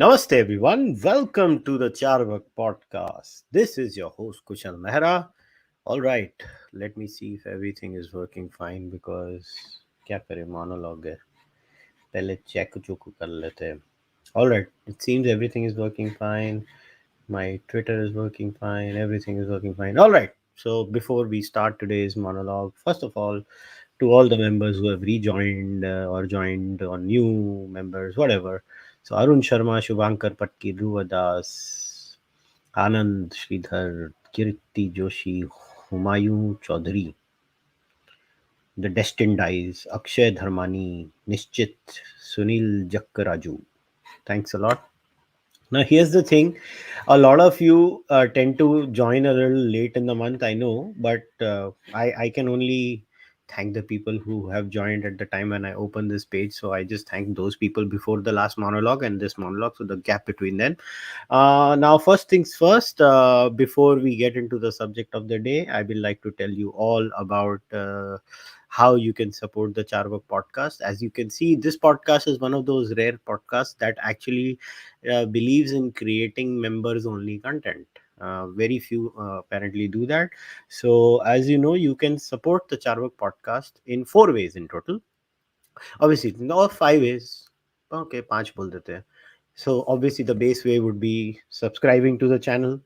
Namaste, everyone. Welcome to the Cārvāka podcast. This is your host, Kushalmehra. All right, let me see if everything is working fine because क्या करें monologue है पहले check चुक कर लेते हैं. All right, it seems everything is working fine. My Twitter is working fine. Everything is working fine. All right. So before we start today's monologue, first of all, to all the members who have rejoined or joined or new members, whatever. So Arun Sharma, Shubhankar Patki, Dhruva Das, Anand Sridhar, Kirti Joshi, Humayun Chaudhary, The Destined Eyes, Akshay Dharmani, Nishchit, Sunil Jakkaraju. Thanks a lot. Now, here's the thing. A lot of you tend to join a little late in the month, I know, but I can only thank the people who have joined at the time when I opened this page. So I just thank those people before the last monologue and this monologue. So the gap between them. Now, first things first, before we get into the subject of the day, I will like to tell you all about how you can support the Cārvāka podcast. As you can see, this podcast is one of those rare podcasts that actually believes in creating members only content. Very few apparently do that. So, as you know, you can support the Cārvāka podcast in 4 ways in total. Obviously, no, 5 ways. Okay, पांच बोल देते हैं. So, obviously, the base way would be subscribing to the channel.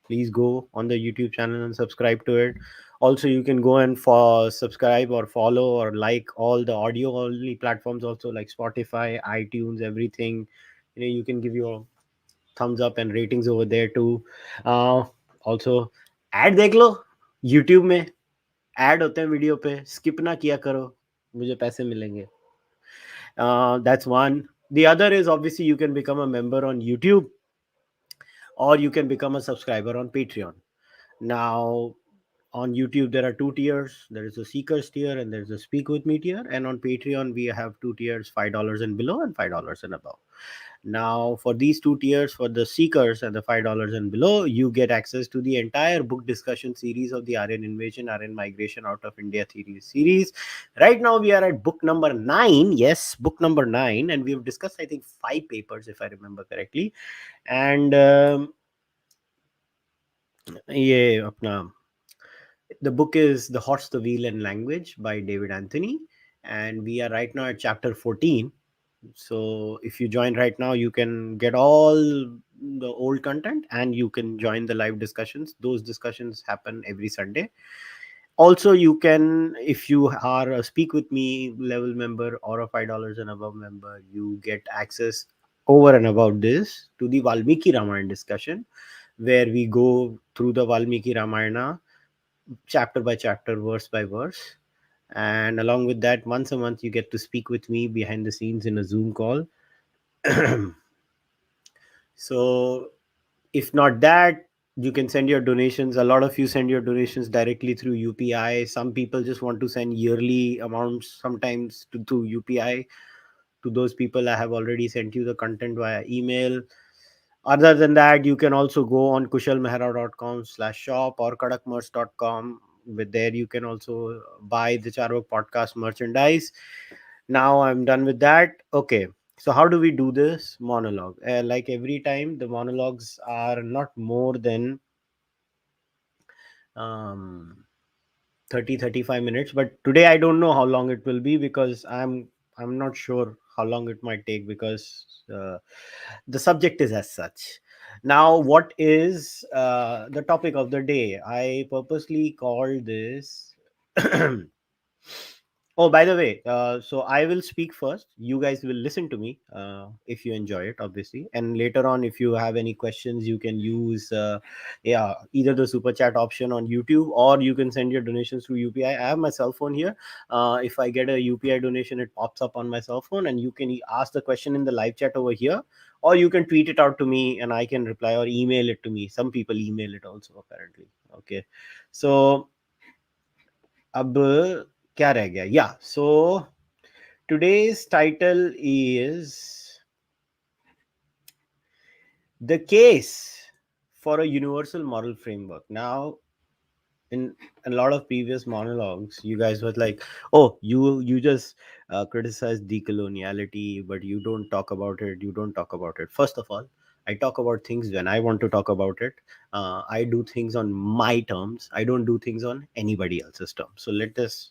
Please go on the YouTube channel and subscribe to it. Also, you can go and subscribe or follow or like all the audio only platforms, also like Spotify, iTunes, everything. You can give your thumbs up and ratings over there too. Also, ad देख लो YouTube में. Ad होते हैं video पे, skip ना किया करो, मुझे पैसे मिलेंगे. That's one. The other is obviously you can become a member on YouTube or you can become a subscriber on Patreon. Now, on YouTube, there are two tiers. There is a Seekers tier and there's a Speak With Me tier. And on Patreon, we have two tiers, $5 and below and $5 and above. Now, for these two tiers, for the Seekers and the $5 and below, you get access to the entire book discussion series of the Aryan Invasion, Aryan Migration out of India theory series. Right now, we are at book number 9. Yes, book number 9. And we've discussed, I think, 5 papers, if I remember correctly. And ये अपना the book is The Horse, the Wheel, and Language by David Anthony. And we are right now at chapter 14. So if you join right now, you can get all the old content and you can join the live discussions. Those discussions happen every Sunday. Also, you can, if you are a Speak With Me level member or a $5 and above member, you get access over and above this to the Valmiki Ramayana discussion, where we go through the Valmiki Ramayana chapter by chapter, verse by verse. And along with that, once a month, you get to speak with me behind the scenes in a Zoom call. So, if not that, you can send your donations. A lot of you send your donations directly through UPI. Some people just want to send yearly amounts sometimes to UPI. To those people, I have already sent you the content via email. Other than that, you can also go on kushalmehra.com/shop or kadakmerch.com. With there, you can also buy the Cārvāka podcast merchandise. Now I'm done with that. Okay. So how do we do this monologue? Like every time, the monologues are not more than um, 30-35 minutes. But today I don't know how long it will be because I'm not sure how long it might take because the subject is as such. Now, what is the topic of the day? I purposely called this Oh, by the way, so I will speak first. You guys will listen to me if you enjoy it, obviously. And later on, if you have any questions, you can use either the super chat option on YouTube or you can send your donations through UPI. I have my cell phone here. If I get a UPI donation, it pops up on my cell phone, and you can ask the question in the live chat over here, or you can tweet it out to me, and I can reply or email it to me. Some people email it also, apparently. Okay, so. अब क्या रह गया so today's title is the case for a universal moral framework. Now, in a lot of previous monologues, you guys were like, "Oh, you just criticize decoloniality, but you don't talk about it. You don't talk about it." First of all, I talk about things when I want to talk about it. I do things on my terms. I don't do things on anybody else's terms. So let us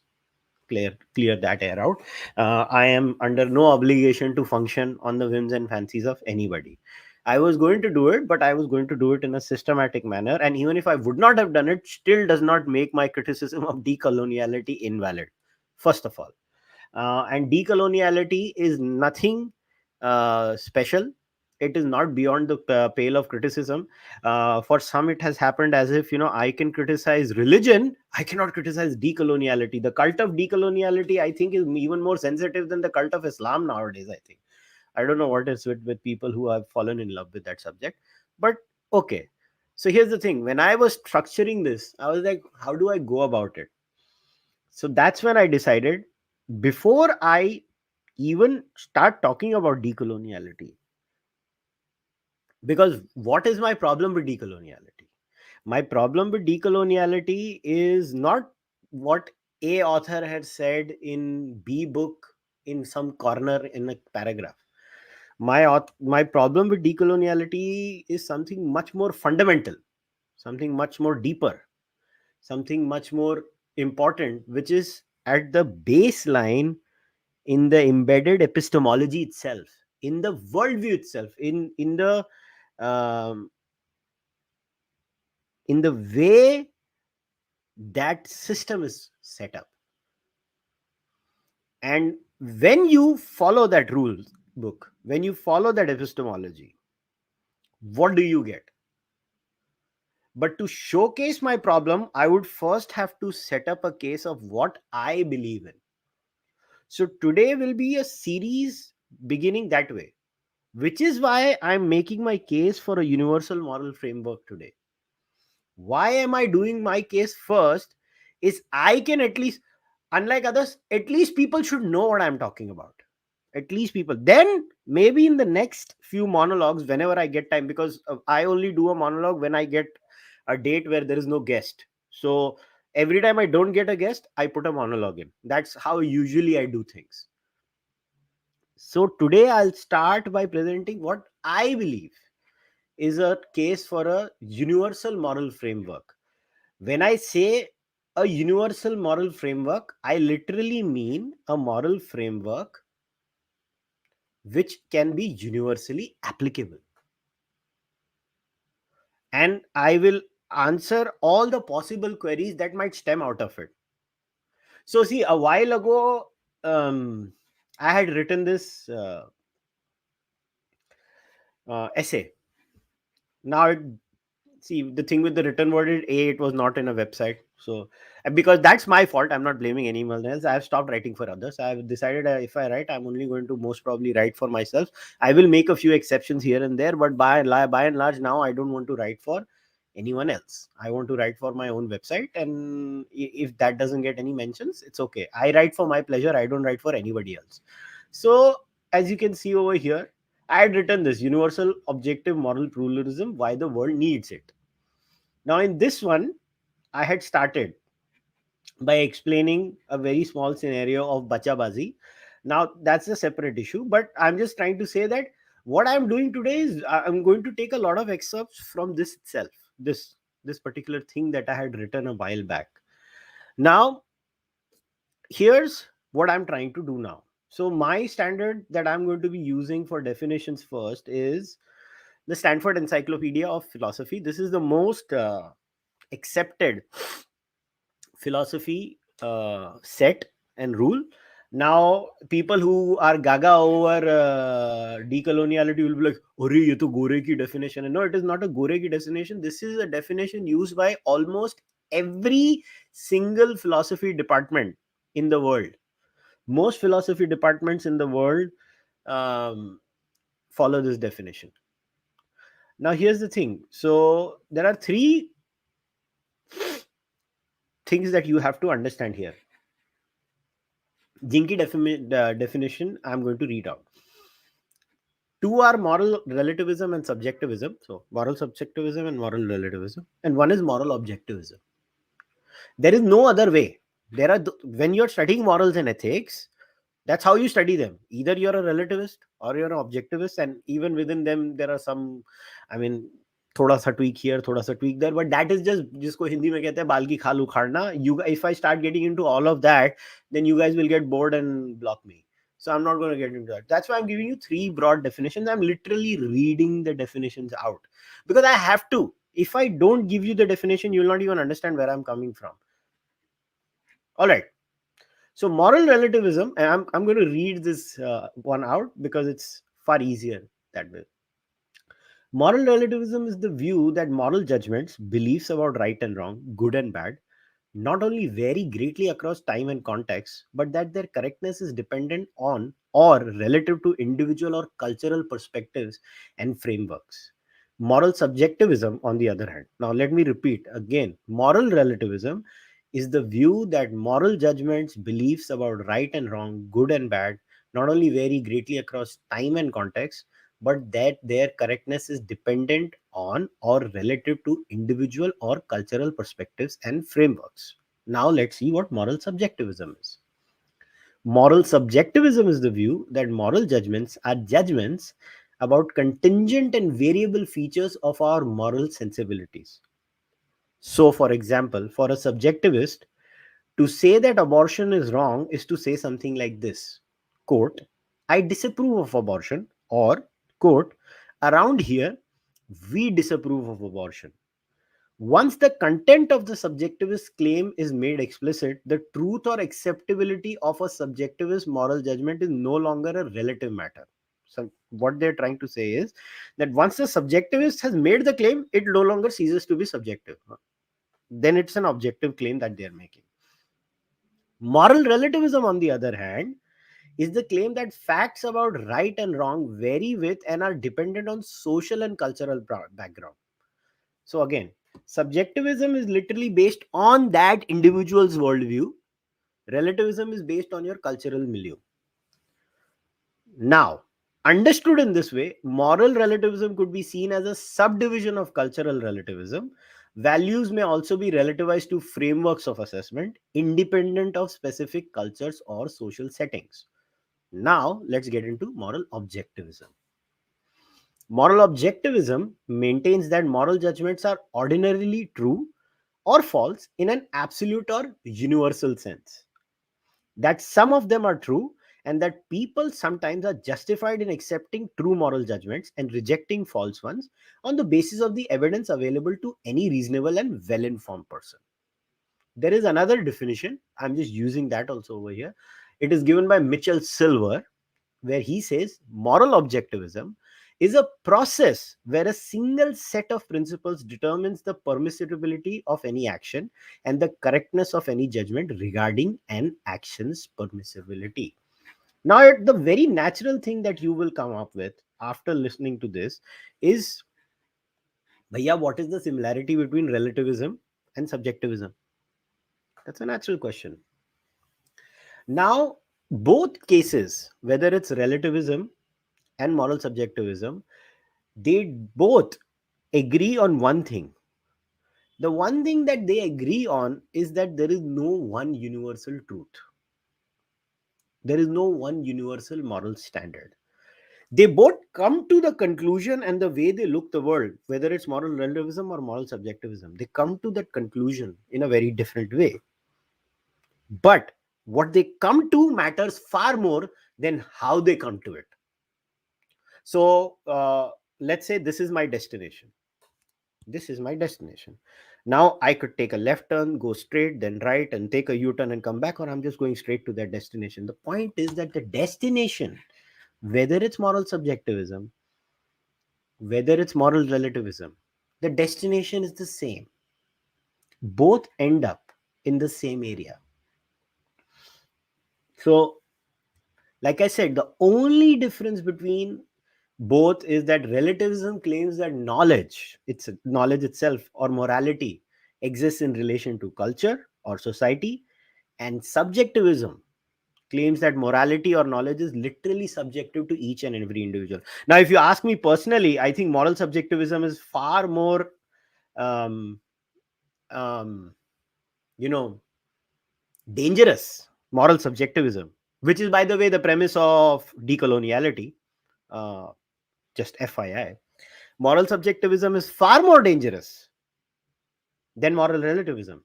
clear that air out. I am under no obligation to function on the whims and fancies of anybody. I was going to do it, but I was going to do it in a systematic manner. And even if I would not have done it, still does not make my criticism of decoloniality invalid. First of all, and decoloniality is nothing special. It is not beyond the pale of criticism. For some it has happened as if, I can criticize religion, I cannot criticize decoloniality. The cult of decoloniality, I think, is even more sensitive than the cult of Islam nowadays. I don't know what is with people who have fallen in love with that subject. But okay, so here's the thing. When I was structuring this, I was like, how do I go about it? So that's when I decided, before I even start talking about decoloniality, because what is my problem with decoloniality? My problem with decoloniality is not what A author had said in B book in some corner in a paragraph. My problem with decoloniality is something much more fundamental, something much more deeper, something much more important, which is at the baseline, in the embedded epistemology itself, in the worldview itself, um, in the way that system is set up. And when you follow that rules book, when you follow that epistemology, what do you get? But to showcase my problem, I would first have to set up a case of what I believe in. So today will be a series beginning that way, which is why I'm making my case for a universal moral framework today. Why am I doing my case first? Is I can at least, unlike others, at least people should know what I'm talking about. At least people. Then maybe in the next few monologues, whenever I get time, because I only do a monologue when I get a date where there is no guest. So every time I don't get a guest, I put a monologue in. That's how usually I do things. So today I'll start by presenting what I believe is a case for a universal moral framework. When I say a universal moral framework, I literally mean a moral framework which can be universally applicable. And I will answer all the possible queries that might stem out of it. So, see, a while ago, I had written this essay. Now, see, the thing with the written word is, it was not in a website. So, because that's my fault, I'm not blaming anyone else. I've stopped writing for others. I've decided, if I write, I'm only going to most probably write for myself. I will make a few exceptions here and there, but by and large, now I don't want to write for anyone else. I want to write for my own website, and if that doesn't get any mentions, it's okay. I write for my pleasure. I don't write for anybody else. So, as you can see over here, I had written this universal objective moral pluralism, why the world needs it. Now, in this one, I had started by explaining a very small scenario of bachabazi. Now, that's a separate issue, but I'm just trying to say that what I'm doing today is I'm going to take a lot of excerpts from this itself, this particular thing that I had written a while back. Now, here's what I'm trying to do now. So, my standard that I'm going to be using for definitions first is the Stanford Encyclopedia of Philosophy. This is the most accepted philosophy set and rule. Now, people who are gaga over decoloniality will be like, "Ore, ye to gore ki definition." And no, it is not a gore ki definition. This is a definition used by almost every single philosophy department in the world. Most philosophy departments in the world um, follow this definition. Now, here's the thing. So, there are three things that you have to understand here. Jinky definition I'm going to read out. Two are moral relativism and subjectivism. So, moral subjectivism and moral relativism. And one is moral objectivism. There is no other way. When you're studying morals and ethics, that's how you study them. Either you're a relativist or you're an objectivist, and even within them there are some, I mean, थोड़ा सा tweak here, थोड़ा सा tweak there, but that is just जिसको हिंदी में कहते हैं बाल की खाल उखाड़ना. You, if I start getting into all of that, then you guys will get bored and block me. So I'm not going to get into that. That's why I'm giving you three broad definitions. I'm literally reading the definitions out because I have to. If I don't give you the definition, you'll not even understand where I'm coming from. All right. So moral relativism, and I'm going to read this one out because it's far easier that way. Moral relativism is the view that moral judgments, beliefs about right and wrong, good and bad, not only vary greatly across time and context, but that their correctness is dependent on or relative to individual or cultural perspectives and frameworks. Moral subjectivism, on the other hand, now let me repeat again, moral relativism is the view that moral judgments, beliefs about right and wrong, good and bad, not only vary greatly across time and context, but that their correctness is dependent on or relative to individual or cultural perspectives and frameworks. Now, let's see what moral subjectivism is. Moral subjectivism is the view that moral judgments are judgments about contingent and variable features of our moral sensibilities. So, for example, for a subjectivist, to say that abortion is wrong is to say something like this, quote, I disapprove of abortion, or, quote, around here, we disapprove of abortion. Once the content of the subjectivist claim is made explicit, the truth or acceptability of a subjectivist moral judgment is no longer a relative matter. So, what they're trying to say is that once the subjectivist has made the claim, it no longer ceases to be subjective. Then it's an objective claim that they're making. Moral relativism, on the other hand, is the claim that facts about right and wrong vary with and are dependent on social and cultural background. So, again, subjectivism is literally based on that individual's worldview, relativism is based on your cultural milieu. Now, understood in this way, moral relativism could be seen as a subdivision of cultural relativism. Values may also be relativized to frameworks of assessment, independent of specific cultures or social settings. Now, let's get into moral objectivism. Moral objectivism maintains that moral judgments are ordinarily true or false in an absolute or universal sense, that some of them are true, and that people sometimes are justified in accepting true moral judgments and rejecting false ones on the basis of the evidence available to any reasonable and well informed person. There is another definition, I'm just using that also over here. It is given by Mitchell Silver, where he says moral objectivism is a process where a single set of principles determines the permissibility of any action and the correctness of any judgment regarding an action's permissibility. Now, the very natural thing that you will come up with after listening to this is, Bhaiya, what is the similarity between relativism and subjectivism? That's a natural question. Now, both cases, whether it's relativism and moral subjectivism, they both agree on one thing. The one thing that they agree on is that there is no one universal truth. There is no one universal moral standard. They both come to the conclusion, and the way they look the world, whether it's moral relativism or moral subjectivism, they come to that conclusion in a very different way. But what they come to matters far more than how they come to it. So let's say this is my destination. This is my destination. Now I could take a left turn, go straight, then right, and take a U-turn and come back, or I'm just going straight to that destination. The point is that the destination, whether it's moral subjectivism, whether it's moral relativism, the destination is the same. Both end up in the same area. So, like I said, the only difference between both is that relativism claims that knowledge itself or morality exists in relation to culture or society, and subjectivism claims that morality or knowledge is literally subjective to each and every individual. Now, if you ask me personally, I think moral subjectivism is far more um, um, you know, dangerous moral subjectivism, which is, by the way, the premise of decoloniality. Uh, just FYI, moral subjectivism is far more dangerous than moral relativism.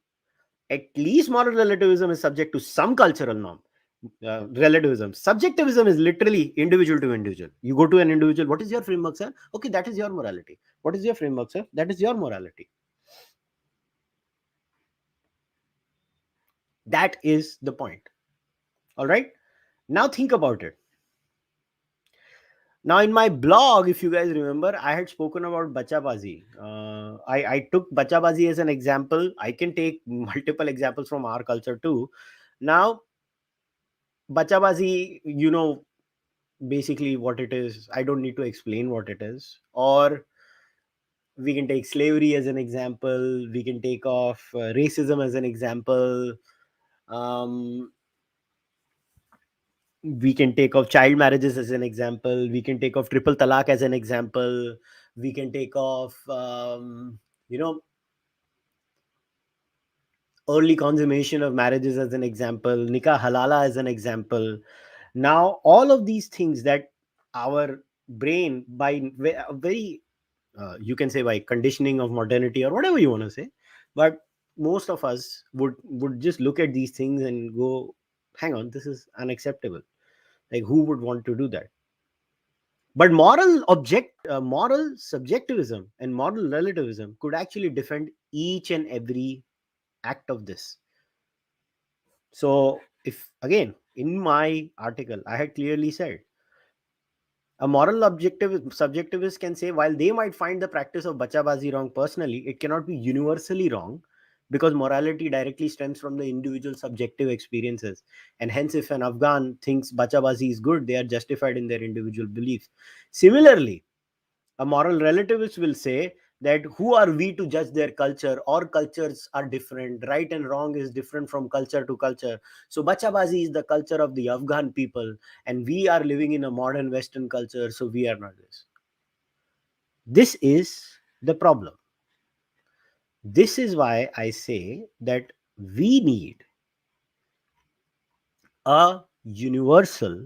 At least moral relativism is subject to some cultural norm. Relativism, subjectivism is literally individual to individual. You go to an individual, what is your framework, sir? Okay, that is your morality. What is your framework, sir? That is your morality. That is the point. All right. Now think about it. Now, in my blog, if you guys remember, I had spoken about bachabazi. I took bachabazi as an example. I can take multiple examples from our culture too. Now, bachabazi, basically what it is. I don't need to explain what it is. Or we can take slavery as an example. We can take off racism as an example. Um, we can take off child marriages as an example. We can take off triple talaq as an example. We can take off you know early consummation of marriages as an example, nikah halala as an example. Now all of these things that our brain, by very you can say by conditioning of modernity or whatever you want to say, but most of us would just look at these things and go, hang on, this is unacceptable. Like, who would want to do that? But moral subjectivism and moral relativism could actually defend each and every act of this. So, if again, in my article, I had clearly said a moral objective subjectivist can say, while they might find the practice of bachabazi wrong personally, it cannot be universally wrong because morality directly stems from the individual subjective experiences. And hence, if an Afghan thinks bachabazi is good, they are justified in their individual beliefs. Similarly, a moral relativist will say that who are we to judge their culture? All cultures are different. Right and wrong is different from culture to culture. So bachabazi is the culture of the Afghan people, and we are living in a modern Western culture, so we are not this. This is the problem. This is why I say that we need a universal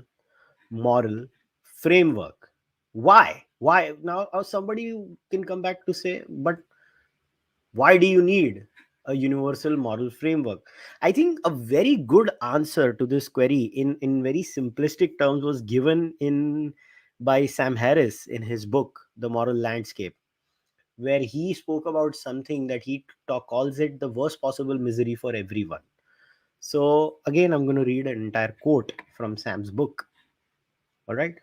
moral framework. Why? Now, somebody can come back to say, but why do you need a universal moral framework? I think a very good answer to this query in very simplistic terms was given in by Sam Harris in his book The Moral Landscape, where he spoke about something that he calls it the worst possible misery for everyone. So again, I'm going to read an entire quote from Sam's book. All right.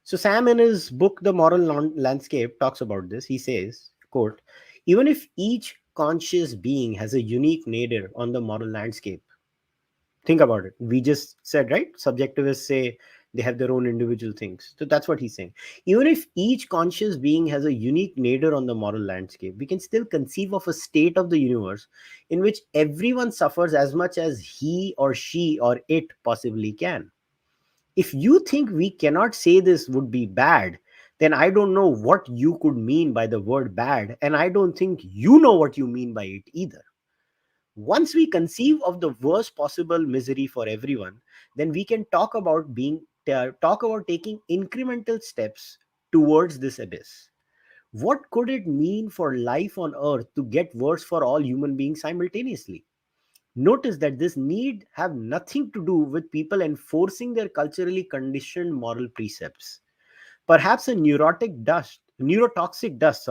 So Sam in his book The Moral Landscape talks about this. He says, quote, even if each conscious being has a unique nadir on the moral landscape, think about it. We just said, right? Subjectivists say they have their own individual things. So that's what he's saying. Even if each conscious being has a unique nadir on the moral landscape, we can still conceive of a state of the universe in which everyone suffers as much as he or she or it possibly can. If you think we cannot say this would be bad, then I don't know what you could mean by the word bad, and I don't think you know what you mean by it either. Once we conceive of the worst possible misery for everyone, then we can talk about taking incremental steps towards this abyss. What could it mean for life on earth to get worse for all human beings simultaneously? Notice that this need have nothing to do with people enforcing their culturally conditioned moral precepts. Perhaps a neurotoxic dust,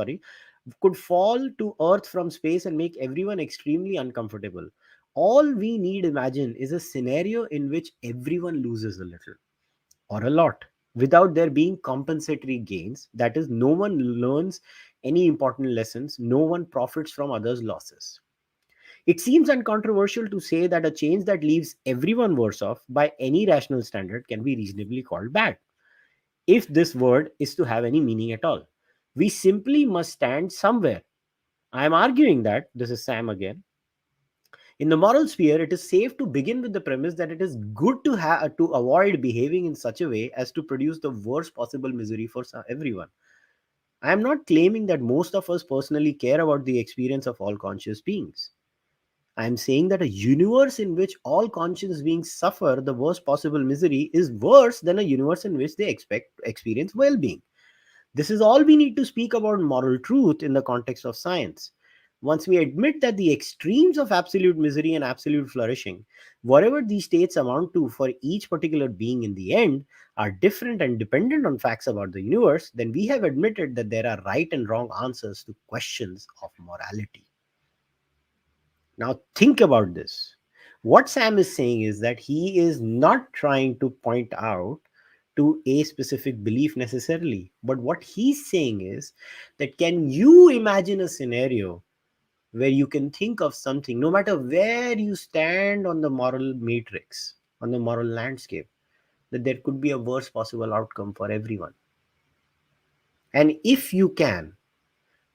could fall to earth from space and make everyone extremely uncomfortable. All we need imagine is a scenario in which everyone loses a little or a lot without there being compensatory gains. That is, no one learns any important lessons, no one profits from others' losses. It seems uncontroversial to say that a change that leaves everyone worse off by any rational standard can be reasonably called bad, if this word is to have any meaning at all. We simply must stand somewhere. I am arguing that, this is Sam again, in the moral sphere, it is safe to begin with the premise that it is good to avoid behaving in such a way as to produce the worst possible misery for everyone. I am not claiming that most of us personally care about the experience of all conscious beings. I am saying that a universe in which all conscious beings suffer the worst possible misery is worse than a universe in which they experience well-being. This is all we need to speak about moral truth in the context of science. Once we admit that the extremes of absolute misery and absolute flourishing, whatever these states amount to for each particular being in the end, are different and dependent on facts about the universe, then we have admitted that there are right and wrong answers to questions of morality. Now, think about this. What Sam is saying is that he is not trying to point out to a specific belief necessarily, but what he's saying is that can you imagine a scenario where you can think of something, no matter where you stand on the moral matrix, on the moral landscape, that there could be a worst possible outcome for everyone? And if you can,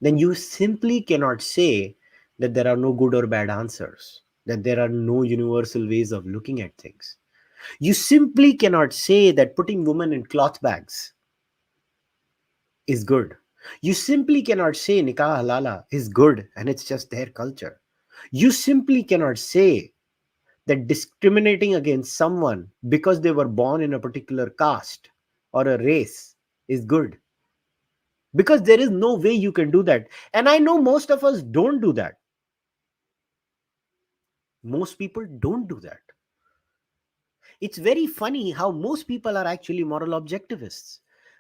then you simply cannot say that there are no good or bad answers, that there are no universal ways of looking at things. You simply cannot say that putting women in cloth bags is good. You simply cannot say nikah halala is good and it's just their culture. You simply cannot say that discriminating against someone because they were born in a particular caste or a race is good, because there is no way you can do that. And I know most of us don't do that. Most people don't do that. It's very funny how most people are actually moral objectivists,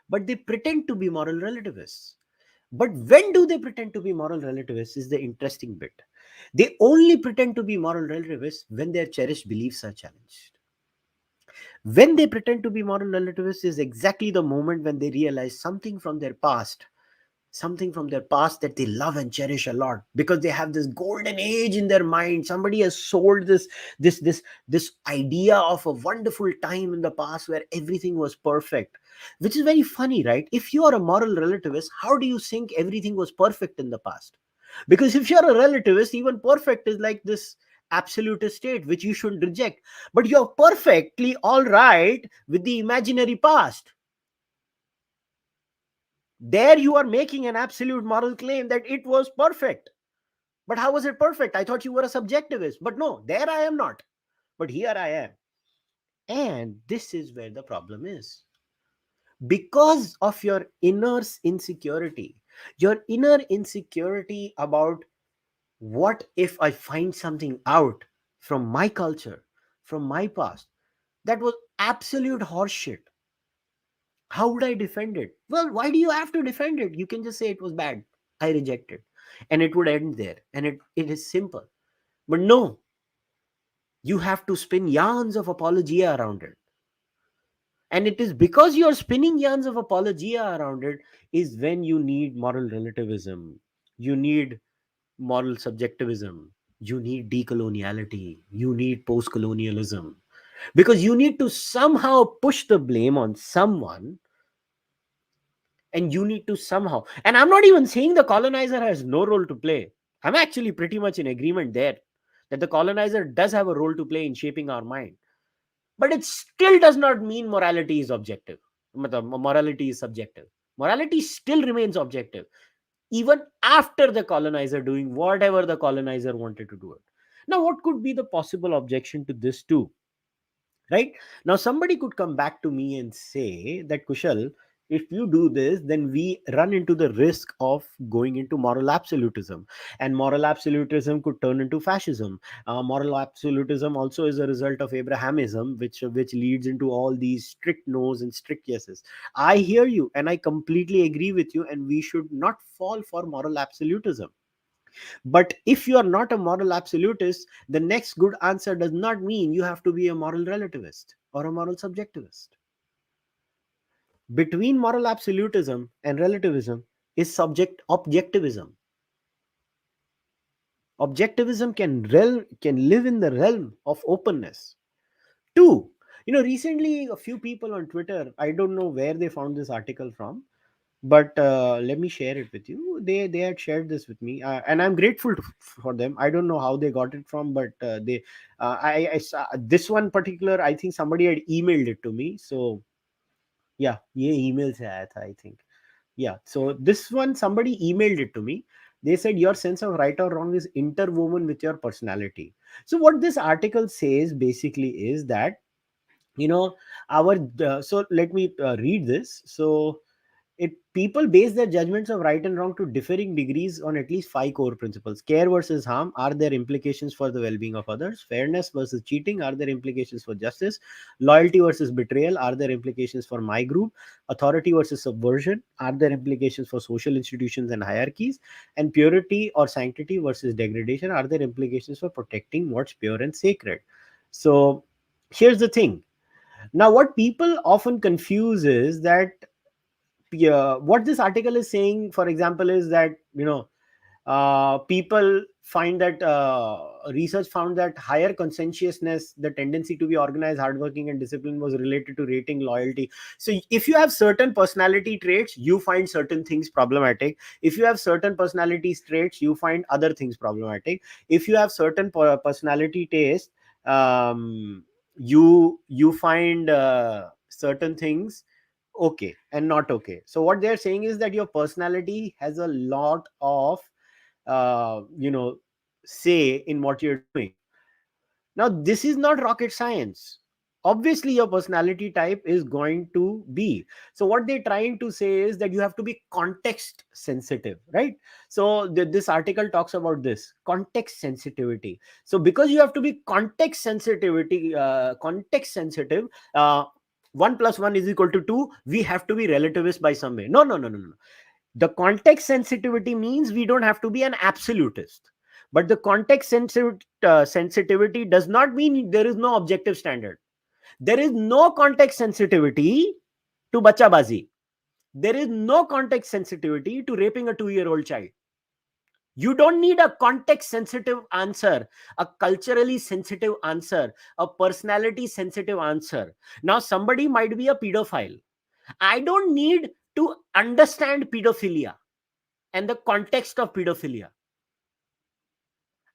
but they pretend to be moral relativists. But when do they pretend to be moral relativists is the interesting bit. They only pretend to be moral relativists when their cherished beliefs are challenged. When they pretend to be moral relativists is exactly the moment when they realize something from their past that they love and cherish a lot, because they have this golden age in their mind. Somebody has sold this idea of a wonderful time in the past where everything was perfect, which is very funny, right? If you are a moral relativist, how do you think everything was perfect in the past? Because if you're a relativist, even perfect is like this absolute state which you should reject, but you're perfectly all right with the imaginary past. There you are making an absolute moral claim that it was perfect. But how was it perfect? I thought you were a subjectivist. But no, there I am not. But here I am. And this is where the problem is. Because of your inner insecurity about what if I find something out from my culture, from my past, that was absolute horseshit. How would I defend it? Well, why do you have to defend it? You can just say it was bad. I reject it. And it would end there. And it is simple. But no, you have to spin yarns of apologia around it. And it is because you're spinning yarns of apologia around it is when you need moral relativism. You need moral subjectivism. You need decoloniality. You need post colonialism. Because you need to somehow push the blame on someone, and you need to somehow, and I'm not even saying the colonizer has no role to play. I'm actually pretty much in agreement there that the colonizer does have a role to play in shaping our mind, but it still does not mean morality is objective. Morality is subjective. Morality still remains objective even after the colonizer doing whatever the colonizer wanted to do it. Now, what could be the possible objection to this too? Right now, somebody could come back to me and say that, Kushal, if you do this, then we run into the risk of going into moral absolutism, and moral absolutism could turn into fascism. Moral absolutism also is a result of Abrahamism, which leads into all these strict no's and strict yeses. I hear you, and I completely agree with you, and we should not fall for moral absolutism. But if you are not a moral absolutist, the next good answer does not mean you have to be a moral relativist or a moral subjectivist. Between moral absolutism and relativism is subject objectivism. Objectivism can live in the realm of openness. Two, recently a few people on Twitter, I don't know where they found this article from, but let me share it with you. They had shared this with me, and I'm grateful for them. I don't know how they got it from, but they I saw this one particular, I think somebody had emailed it to me. So yeah, ये email से आया था, I think. Yeah, so this one somebody emailed it to me, They said your sense of right or wrong is interwoven with your personality. So what this article says basically is that, you know, our so let me read this. So it people base their judgments of right and wrong to differing degrees on at least five core principles. Care versus harm, are there implications for the well-being of others? Fairness versus cheating, are there implications for justice? Loyalty versus betrayal, are there implications for my group? Authority versus subversion, are there implications for social institutions and hierarchies? And purity or sanctity versus degradation, are there implications for protecting what's pure and sacred? So here's the thing. Now what people often confuse is that, what this article is saying, for example, is that, people find that, research found that higher conscientiousness, the tendency to be organized, hardworking, and disciplined, was related to rating, loyalty. So if you have certain personality traits, you find certain things problematic. If you have certain personality traits, you find other things problematic. If you have certain personality taste, you find certain things okay and not okay. So what they're saying is that your personality has a lot of, uh, you know say in what you're doing. Now this is not rocket science. Obviously your personality type is going to be. So what they're trying to say is that you have to be context sensitive, right? So this article talks about this context sensitivity. So because you have to be context sensitive, 1 plus 1 is equal to 2, we have to be relativist by some way. No, no, no, no, no. The context sensitivity means we don't have to be an absolutist. But the sensitivity does not mean there is no objective standard. There is no context sensitivity to bachabazi. There is no context sensitivity to raping a 2-year-old child. You don't need a context sensitive answer, a culturally sensitive answer, a personality sensitive answer. Now somebody might be a pedophile. I don't need to understand pedophilia and the context of pedophilia.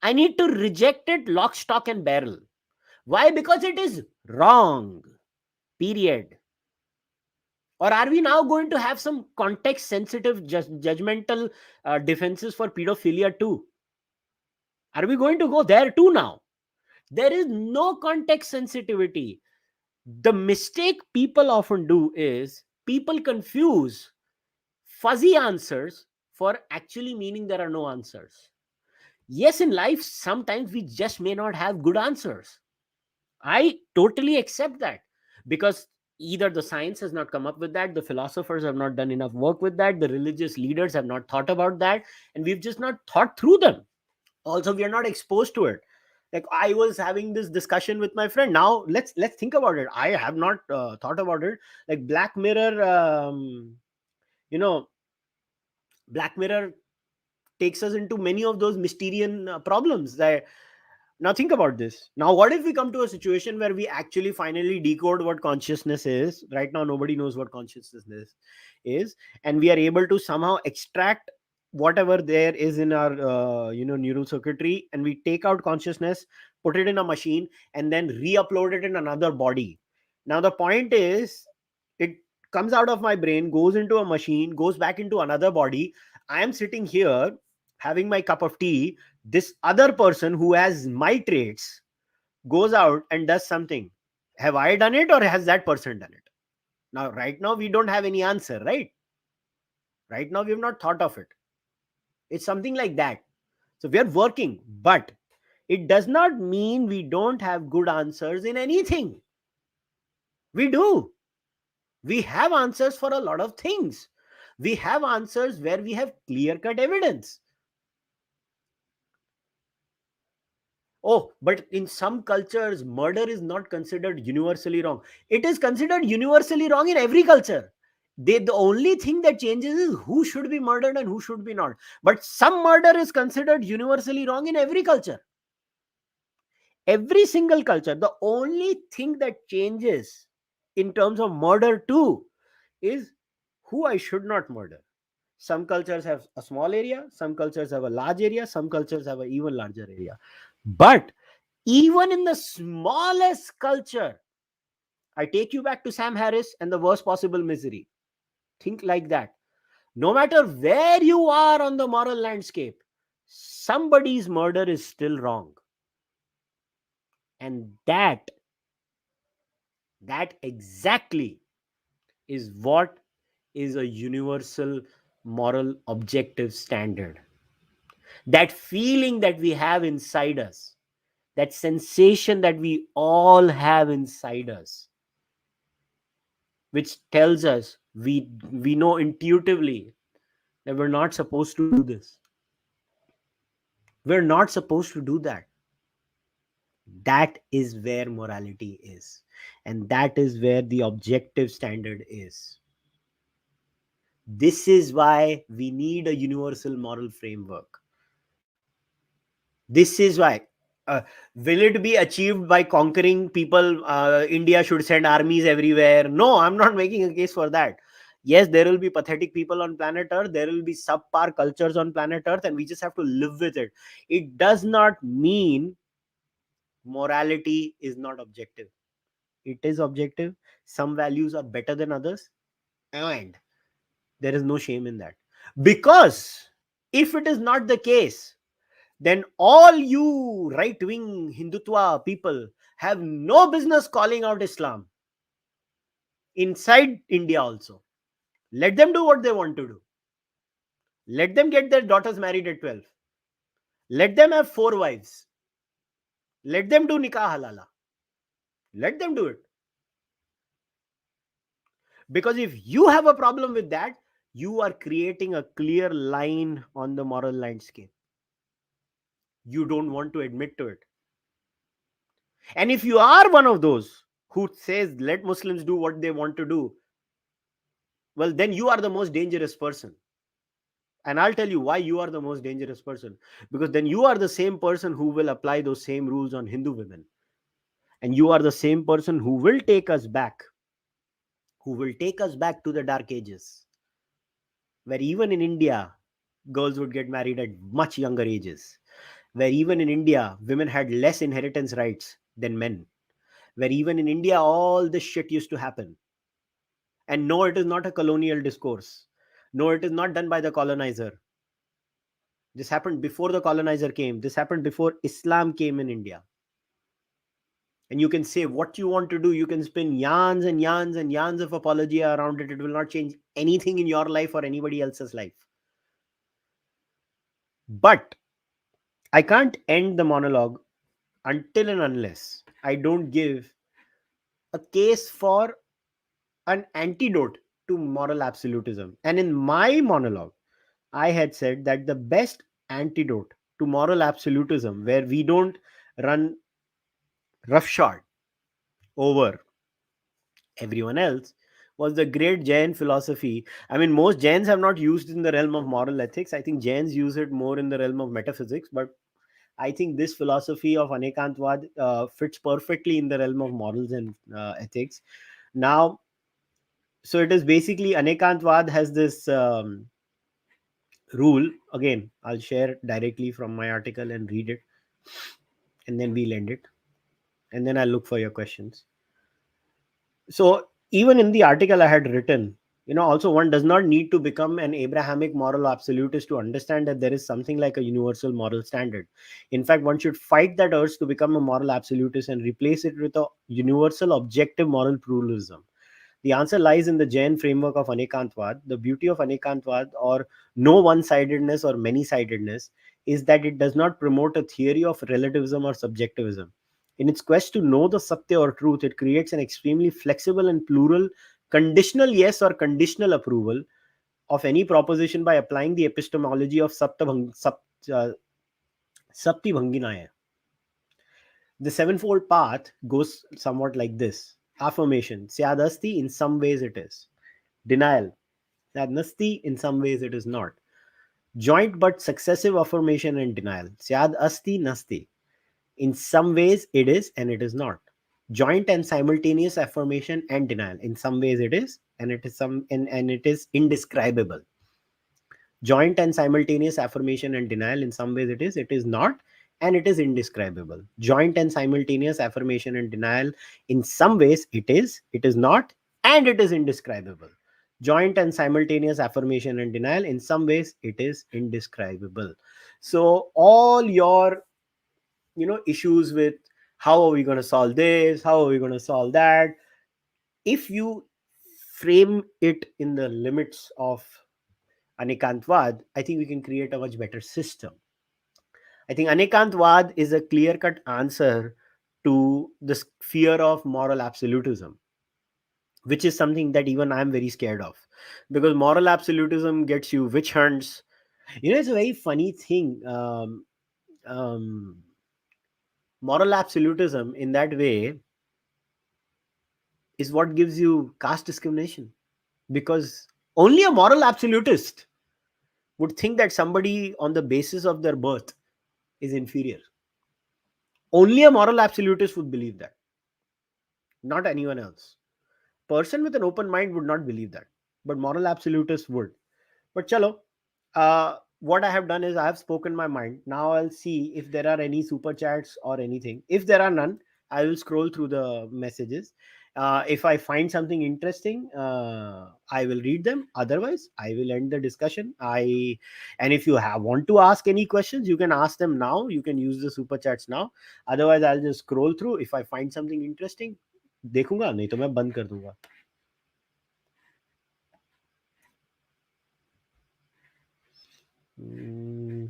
I need to reject it lock, stock, and barrel. Why? Because it is wrong. Period. Or are we now going to have some context sensitive, judgmental defenses for pedophilia too? Are we going to go there too now? There is no context sensitivity. The mistake people often do is people confuse fuzzy answers for actually meaning there are no answers. Yes, in life, sometimes we just may not have good answers. I totally accept that, because either the science has not come up with that, the philosophers have not done enough work with that, the religious leaders have not thought about that, and we've just not thought through them. Also, we are not exposed to it. Like I was having this discussion with my friend. Now let's think about it. I have not thought about it. Like Black Mirror, you know, Black Mirror takes us into many of those Mysterian problems. That now think about this. Now, what if we come to a situation where we actually finally decode what consciousness is? Right now, nobody knows what consciousness is, and we are able to somehow extract whatever there is in our neural circuitry, and we take out consciousness, put it in a machine, and then re-upload it in another body. Now, the point is, it comes out of my brain, goes into a machine, goes back into another body. I am sitting here having my cup of tea. This other person who has my traits goes out and does something. Have I done it, or has that person done it? Now, right now, we don't have any answer, right? Right now, we have not thought of it. It's something like that. So we are working, but it does not mean we don't have good answers in anything. We do. We have answers for a lot of things. We have answers where we have clear cut evidence. Oh, but in some cultures, murder is not considered universally wrong. It is considered universally wrong in every culture. The only thing that changes is who should be murdered and who should be not. But some murder is considered universally wrong in every culture. Every single culture. The only thing that changes in terms of murder too is who I should not murder. Some cultures have a small area, some cultures have a large area, some cultures have an even larger area. But even in the smallest culture, I take you back to Sam Harris and the worst possible misery. Think like that. No matter where you are on the moral landscape, somebody's murder is still wrong. And that exactly is what is a universal moral objective standard. That feeling that we have inside us, that sensation that we all have inside us, which tells us we know intuitively that we're not supposed to do this. We're not supposed to do that. That is where morality is. And that is where the objective standard is. This is why we need a universal moral framework. This is why. Uh, will it be achieved by conquering people? India should send armies everywhere. No, I'm not making a case for that. Yes, there will be pathetic people on planet Earth. There will be subpar cultures on planet Earth, and we just have to live with it. It does not mean morality is not objective. It is objective. Some values are better than others, and there is no shame in that. Because if it is not the case, then all you right wing Hindutva people have no business calling out Islam inside India also. Let them do what they want to do. Let them get their daughters married at 12. Let them have 4 wives. Let them do nikah halala. Let them do it. Because if you have a problem with that, you are creating a clear line on the moral landscape. You don't want to admit to it. And if you are one of those who says, let Muslims do what they want to do, well, then you are the most dangerous person. And I'll tell you why you are the most dangerous person. Because then you are the same person who will apply those same rules on Hindu women. And you are the same person who will take us back, to the dark ages, where even in India, girls would get married at much younger ages, where even in India, women had less inheritance rights than men, where even in India, all this shit used to happen. And no, it is not a colonial discourse. No, it is not done by the colonizer. This happened before the colonizer came. This happened before Islam came in India. And you can say what you want to do. You can spin yarns and yarns and yarns of apologia around it. It will not change anything in your life or anybody else's life. But I can't end the monologue until and unless I don't give a case for an antidote to moral absolutism. And in my monologue, I had said that the best antidote to moral absolutism, where we don't run roughshod over everyone else, was the great Jain philosophy. I mean, most Jains have not used it in the realm of moral ethics. I think Jains use it more in the realm of metaphysics, but I think this philosophy of Anekantvad fits perfectly in the realm of morals and ethics. Now, so it is basically Anekantvad has this rule. Again, I'll share directly from my article and read it, and then we'll end it, and then I'll look for your questions. So even in the article I had written, also one does not need to become an Abrahamic moral absolutist to understand that there is something like a universal moral standard. In fact, one should fight that urge to become a moral absolutist and replace it with a universal objective moral pluralism. The answer lies in the Jain framework of Anekantvad. The beauty of Anekantvad, or no one-sidedness or many-sidedness, is that it does not promote a theory of relativism or subjectivism. In its quest to know the Satya or truth, it creates an extremely flexible and plural conditional yes or conditional approval of any proposition by applying the epistemology of Sapti Bhanginaya. The sevenfold path goes somewhat like this. Affirmation, Syadasti, in some ways it is. Denial, Syad in some ways it is not. Joint but successive affirmation and denial, Syad Asti Nasti. In some ways it is and it is not. Joint and simultaneous affirmation and denial. In some ways it is and it is indescribable. Joint and simultaneous affirmation and denial. In some ways it is not, and it is indescribable. Joint and simultaneous affirmation and denial. In some ways it is not, and it is indescribable. joint and simultaneous affirmation and denial. In some ways, it is indescribable. So all your issues with how are we going to solve this, how are we going to solve that, if you frame it in the limits of Anekantvad, I think we can create a much better system. I think Anekantvad is a clear cut answer to this fear of moral absolutism, which is something that even I'm very scared of, because moral absolutism gets you witch hunts. It's a very funny thing. Um, Moral absolutism in that way is what gives you caste discrimination, because only a moral absolutist would think that somebody on the basis of their birth is inferior. Only a moral absolutist would believe that, not anyone else. Person with an open mind would not believe that, but moral absolutists would. But chalo, what I have done is I have spoken my mind. Now I'll see if there are any super chats or anything. If there are none, I will scroll through the messages. If I find something interesting, I will read them. Otherwise, I will end the discussion. And if you want to ask any questions, you can ask them now. You can use the super chats now. Otherwise, I'll just scroll through. If I find something interesting, देखूंगा, नहीं तो मैं बंद कर दूंगा. Hmm.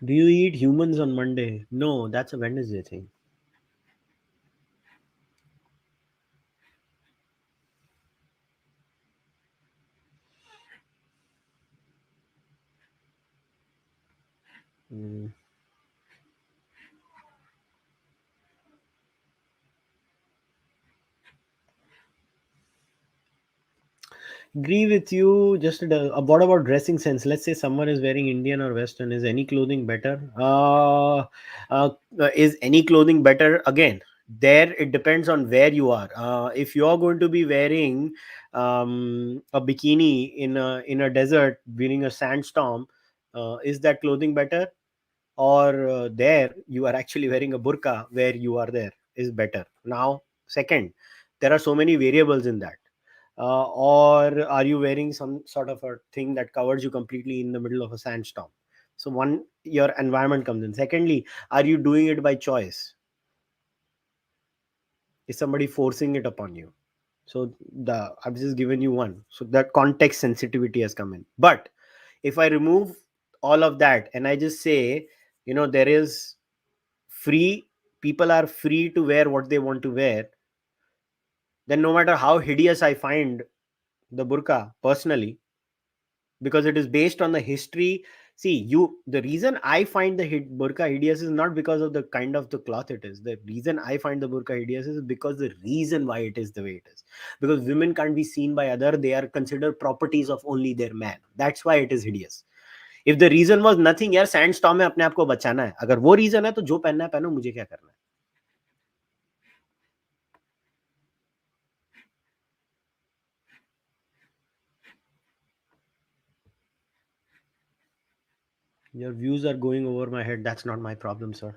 Do you eat humans on Monday? No, that's a Wednesday thing. Mm. Agree with you. Just what about dressing sense? Let's say someone is wearing Indian or Western. Is any clothing better? Is any clothing better? Again, there it depends on where you are. If you are going to be wearing a bikini in a desert during a sandstorm, is that clothing better? Or there you are actually wearing a burqa where you are there is better? Now, second, there are so many variables in that. Or are you wearing some sort of a thing that covers you completely in the middle of a sandstorm? So one, your environment comes in. Secondly, are you doing it by choice? Is somebody forcing it upon you? So the I've just given you one, so that context sensitivity has come in. But if I remove all of that and I just say, there is free, people are free to wear what they want to wear, then no matter how hideous I find the burqa personally, because it is based on the history. See, the reason I find the burqa hideous is not because of the kind of the cloth it is. The reason I find the burqa hideous is because the reason why it is the way it is, because women can't be seen by other, they are considered properties of only their man. That's why it is hideous. If the reason was nothing, यार sandstorm में अपने आप को बचाना है, अगर वो reason है तो जो पहनना है पहनो, मुझे क्या करना है. Your views are going over my head. That's not my problem, sir.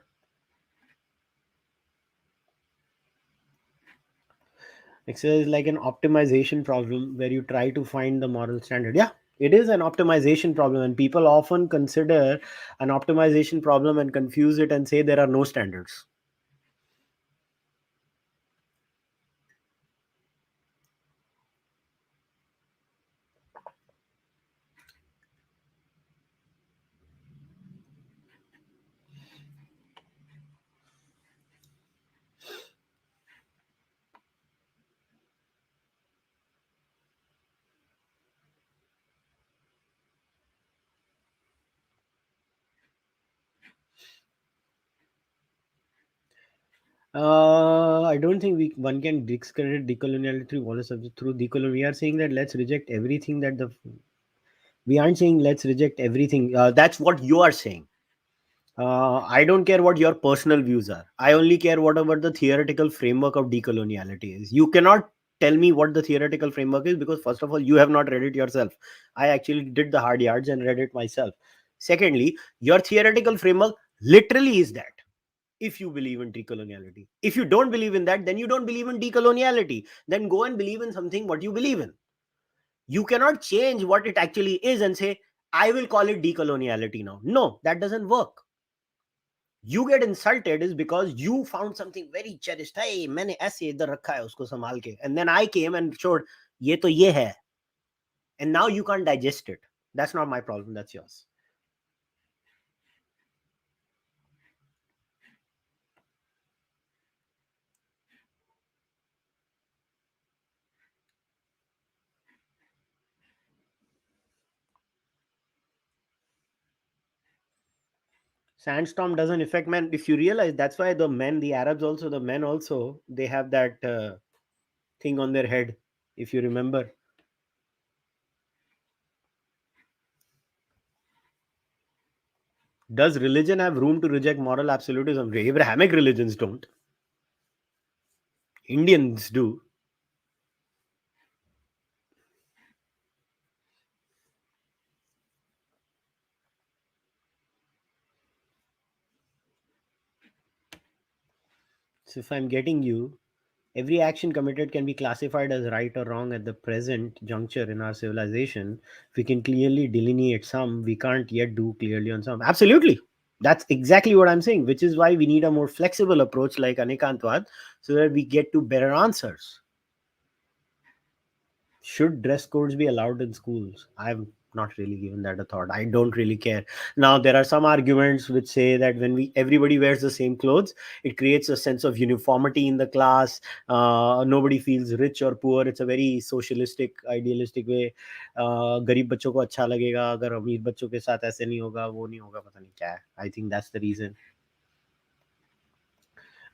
Excel is like an optimization problem where you try to find the moral standard. Yeah, it is an optimization problem, and people often consider an optimization problem and confuse it and say there are no standards. I don't think one can discredit decoloniality through one subject through decolonial. We are saying that let's reject everything we aren't saying let's reject everything. That's what you are saying. I don't care what your personal views are. I only care whatever the theoretical framework of decoloniality is. You cannot tell me what the theoretical framework is because, first of all, you have not read it yourself. I actually did the hard yards and read it myself. Secondly, your theoretical framework literally is that. If you believe in decoloniality, if you don't believe in that, then you don't believe in decoloniality. Then go and believe in something what you believe in. You cannot change what it actually is and say, I will call it decoloniality now. No, that doesn't work. You get insulted is because you found something very cherished. Hey, मैंने ऐसे इधर रखा है उसको संभाल के. And then I came and showed ये तो ये है. And now you can't digest it. That's not my problem. That's yours. Sandstorm doesn't affect men. If you realize, that's why the men, the Arabs also, the men also, they have that thing on their head. If you remember, does religion have room to reject moral absolutism? Abrahamic religions don't. Indians do. So if I'm getting you, every action committed can be classified as right or wrong at the present juncture in our civilization. We can clearly delineate some, we can't yet do clearly on some. Absolutely. That's exactly what I'm saying, which is why we need a more flexible approach like Anikantwad so that we get to better answers. Should dress codes be allowed in schools? I've not really given that a thought. I don't really care. Now there are some arguments which say that when we everybody wears the same clothes, it creates a sense of uniformity in the class. Nobody feels rich or poor. It's a very socialistic idealistic way. गरीब बच्चों को अच्छा लगेगा, अगर अमीर बच्चों के साथ ऐसे नहीं होगा, वो नहीं होगा, पता नहीं क्या है. I think that's the reason.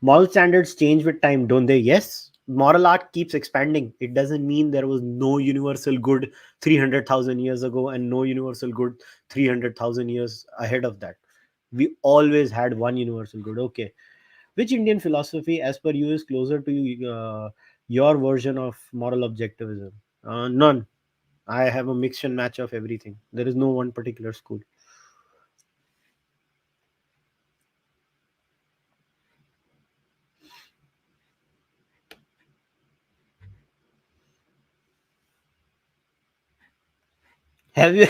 Moral standards change with time, don't they? Yes. Moral art keeps expanding. It doesn't mean there was no universal good 300,000 years ago and no universal good 300,000 years ahead of that. We always had one universal good. Okay. Which Indian philosophy, as per you, is closer to your version of moral objectivism? None. I have a mix and match of everything. There is no one particular school. Have you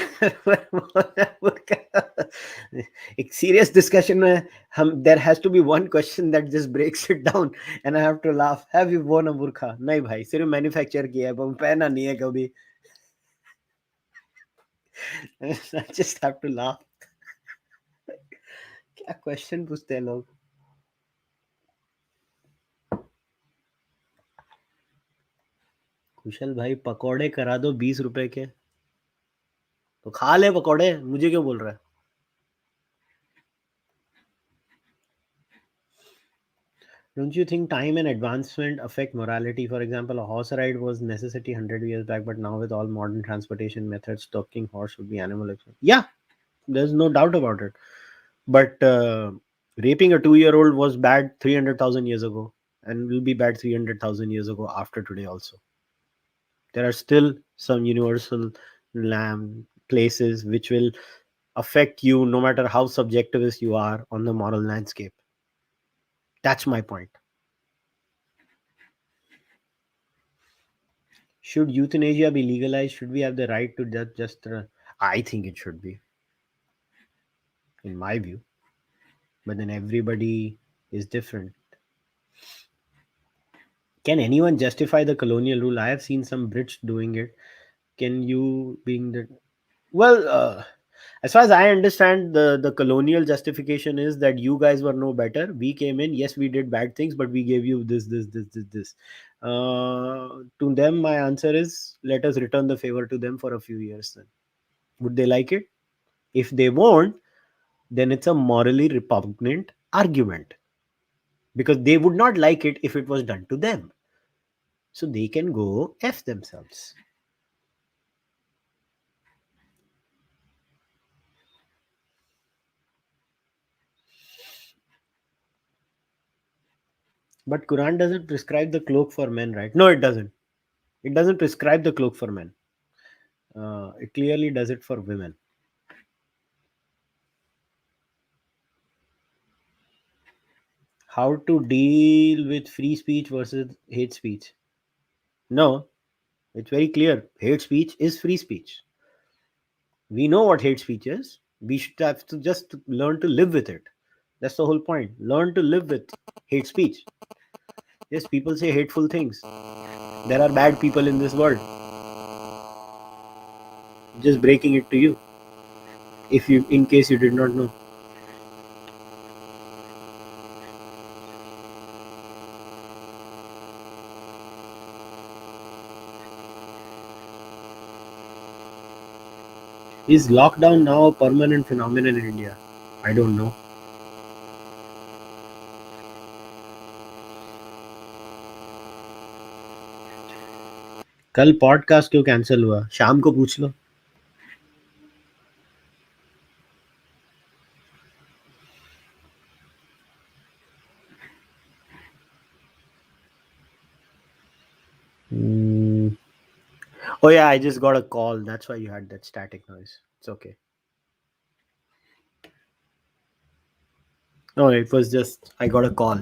एक serious discussion में हम there has to be one question that just breaks it down and I have to laugh. Have you worn a burqa? नहीं भाई, सिर्फ manufacture किया है, पर पहना नहीं है कभी. I just have to laugh. क्या क्वेश्चन पूछते हैं लोग. कुशल भाई पकोड़े करा दो 20 रुपए के, तो खा ले पकोड़े, मुझे क्यों बोल रहा है. Don't you think time and advancement affect morality? For example, a horse ride was necessity 100 years back, but now with all modern transportation methods, talking horse would be animal. Yeah, there's no doubt about it. But raping a 2-year-old was bad 300,000 years ago and will be bad 300,000 years ago after today also. There are still some universal places which will affect you no matter how subjectivist you are on the moral landscape. That's my point. Should euthanasia be legalized? Should we have the right to just I think it should be, in my view. But then everybody is different. Can anyone justify the colonial rule? I have seen some Brits doing it. Can you, being the well, as far as I understand, the colonial justification is that you guys were no better. We came in, yes, we did bad things, but we gave you this. To them, my answer is let us return the favor to them for a few years. Then would they like it? If they won't, then it's a morally repugnant argument because they would not like it if it was done to them. So they can go F themselves. But Quran doesn't prescribe the cloak for men, right? No, it doesn't. It doesn't prescribe the cloak for men. It clearly does it for women. How to deal with free speech versus hate speech? No, it's very clear. Hate speech is free speech. We know what hate speech is. We should have to just learn to live with it. That's the whole point. Learn to live with hate speech. Yes, people say hateful things. There are bad people in this world. Just breaking it to you, if you, in case you did not know. Is lockdown now a permanent phenomenon in India? I don't know. कल podcast क्यों cancel हुआ? शाम को पूछ लो. Hmm. Oh yeah, I just got a call. That's why you had that static noise. It's okay. No, it was just I got a call.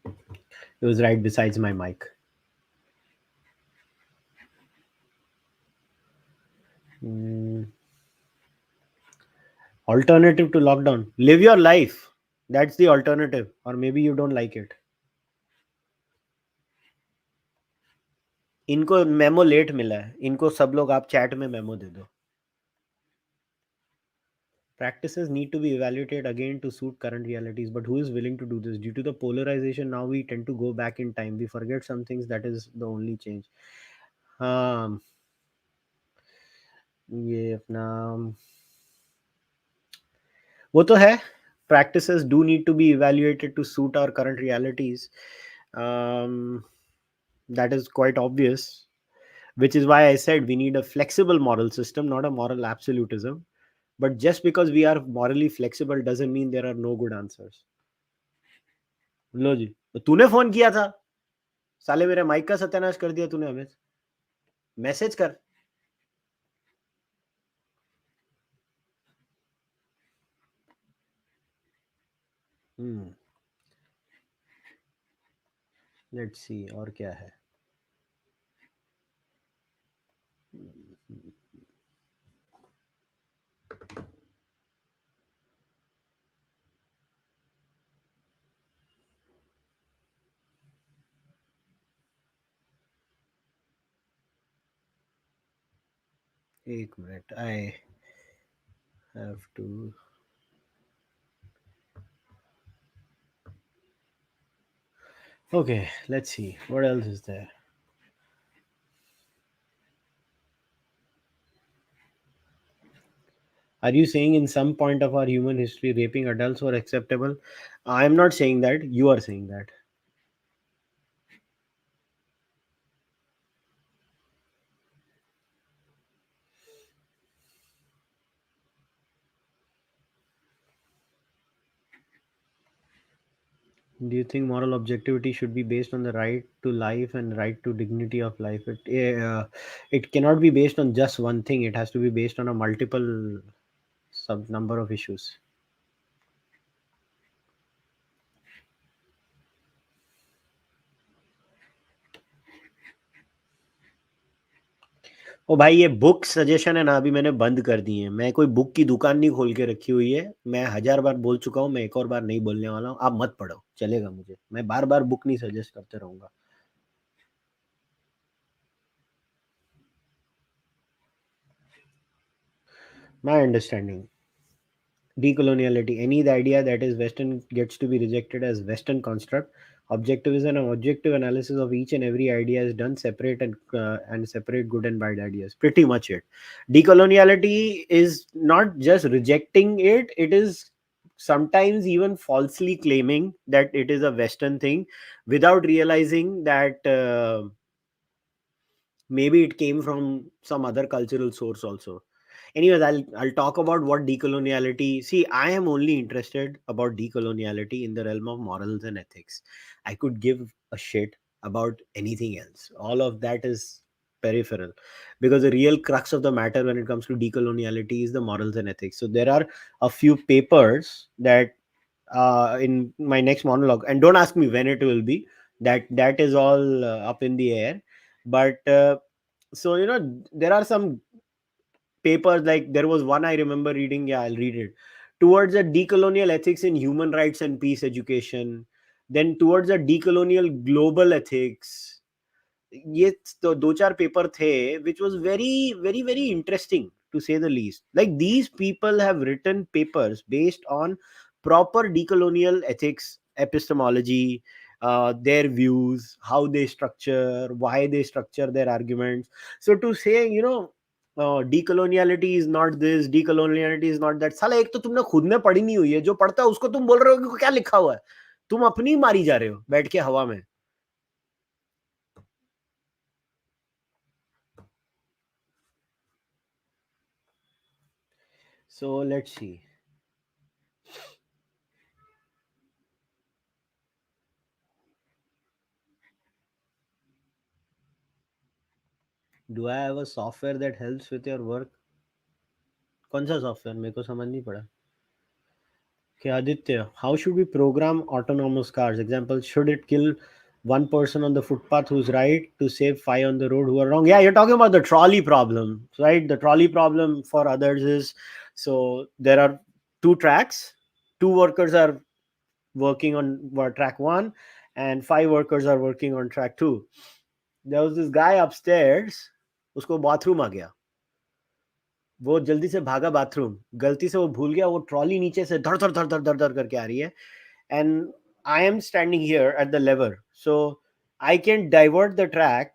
It was right besides my mic. Hmm. Alternative to lockdown. Live your life. That's the alternative. Or maybe you don't like it. इनको memo late मिला है. इनको सब लोग आप chat में memo दे दो. Practices need to be evaluated again to suit current realities, but who is willing to do this? Due to the polarization, now we tend to go back in time. We forget some things. That is the only change. Um, ये अपना वो तो है. Practices do need to be evaluated to suit our current realities. Um, that is quite obvious, which is why I said we need a flexible moral system, not a moral absolutism. But just because we are morally flexible doesn't mean there are no good answers. लो जी, तो तूने phone किया था. साले मेरे mic का सत्यानाश कर दिया तूने. हमें मैसेज कर. लेट्स सी और क्या है. एक minute. I have to. Okay, let's see what else is there. Are you saying in some point of our human history raping adults were acceptable? I am not saying that. You are saying that. Do you think moral objectivity should be based on the right to life and right to dignity of life? It cannot be based on just one thing. It has to be based on a multiple sub number of issues. ओ भाई, ये book suggestion है ना, अभी मैंने बंद कर दी है. मैं कोई बुक की दुकान नहीं खोल के रखी हुई है. मैं 1000 बार बोल चुका हूँ. मैं एक और बार नहीं बोलने वाला हूँ. आप मत पढ़ो, चलेगा. मुझे, मैं बार बार बुक नहीं सजेस्ट करते रहूंगा. My understanding, decoloniality, any the idea that is Western gets to be rejected as Western construct. Objectivism and objective analysis of each and every idea is done separate and separate good and bad ideas. Pretty much it. Decoloniality is not just rejecting it; it is sometimes even falsely claiming that it is a Western thing, without realizing that maybe it came from some other cultural source also. Anyways, I'll talk about what decoloniality. See, I am only interested about decoloniality in the realm of morals and ethics. I could give a shit about anything else. All of that is peripheral, because the real crux of the matter when it comes to decoloniality is the morals and ethics. So there are a few papers that in my next monologue, and don't ask me when it will be. That is all up in the air. But so there are some papers, like there was one I remember reading. Yeah, I'll read it. Towards a decolonial ethics in human rights and peace education, then towards a decolonial global ethics. ये तो दो चार paper थे which was very very very interesting, to say the least. Like, these people have written papers based on proper decolonial ethics epistemology, their views, how they structure, why they structure their arguments. So to say, decoloniality is not this, decoloniality is not that, साला एक तो तुमने खुद में पढ़ी नहीं हुई है, जो पढ़ता है उसको तुम बोल रहे हो कि क्या लिखा हुआ है। तुम अपनी मारी जा रहे हो बैठ के हवा में। So let's see. Do I have a software that helps with your work? कौन सा सॉफ्टवेयर, मेरे को समझ नहीं पड़ा। Okay, Aditya, how should we program autonomous cars? Example, should it kill one person on the footpath who's right to save five on the road who are wrong? Yeah, you're talking about the trolley problem, right? The trolley problem for others is, so there are two tracks, two workers are working on track one, and five workers are working on track two. There was this guy upstairs, उसको bathroom आ गया, वो जल्दी से भागा bathroom, गलती से वो भूल गया, वो ट्रॉली नीचे से धड़ धड़ धड़ धड़ धड़ धड़ करके आ रही है, and I am standing here at the lever, so I can divert the track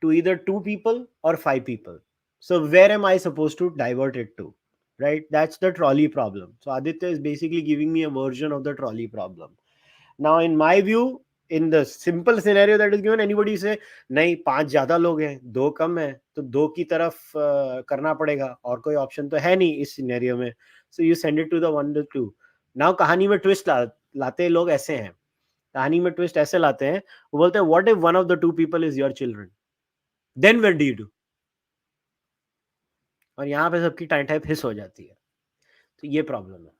to either two people or five people. So where am I supposed to divert it to? Right? That's the trolley problem. So Aditya is basically giving me a version of the trolley problem. Now, in my view, in the simple scenario that is given, anybody say, नहीं पांच ज्यादा लोग हैं, दो कम है, तो दो की तरफ करना पड़ेगा, और कोई ऑप्शन तो है नहीं इस सिनेरियो में. So you send it to the one the two. Now कहानी में ट्विस्ट लाते लोग ऐसे हैं, कहानी में ट्विस्ट ऐसे लाते हैं, वो बोलते हैं what if one of the two people is your children, then what do you do? और यहाँ पे सबकी टाइम टाइप हिस हो जाती है. तो ये प्रॉब्लम है.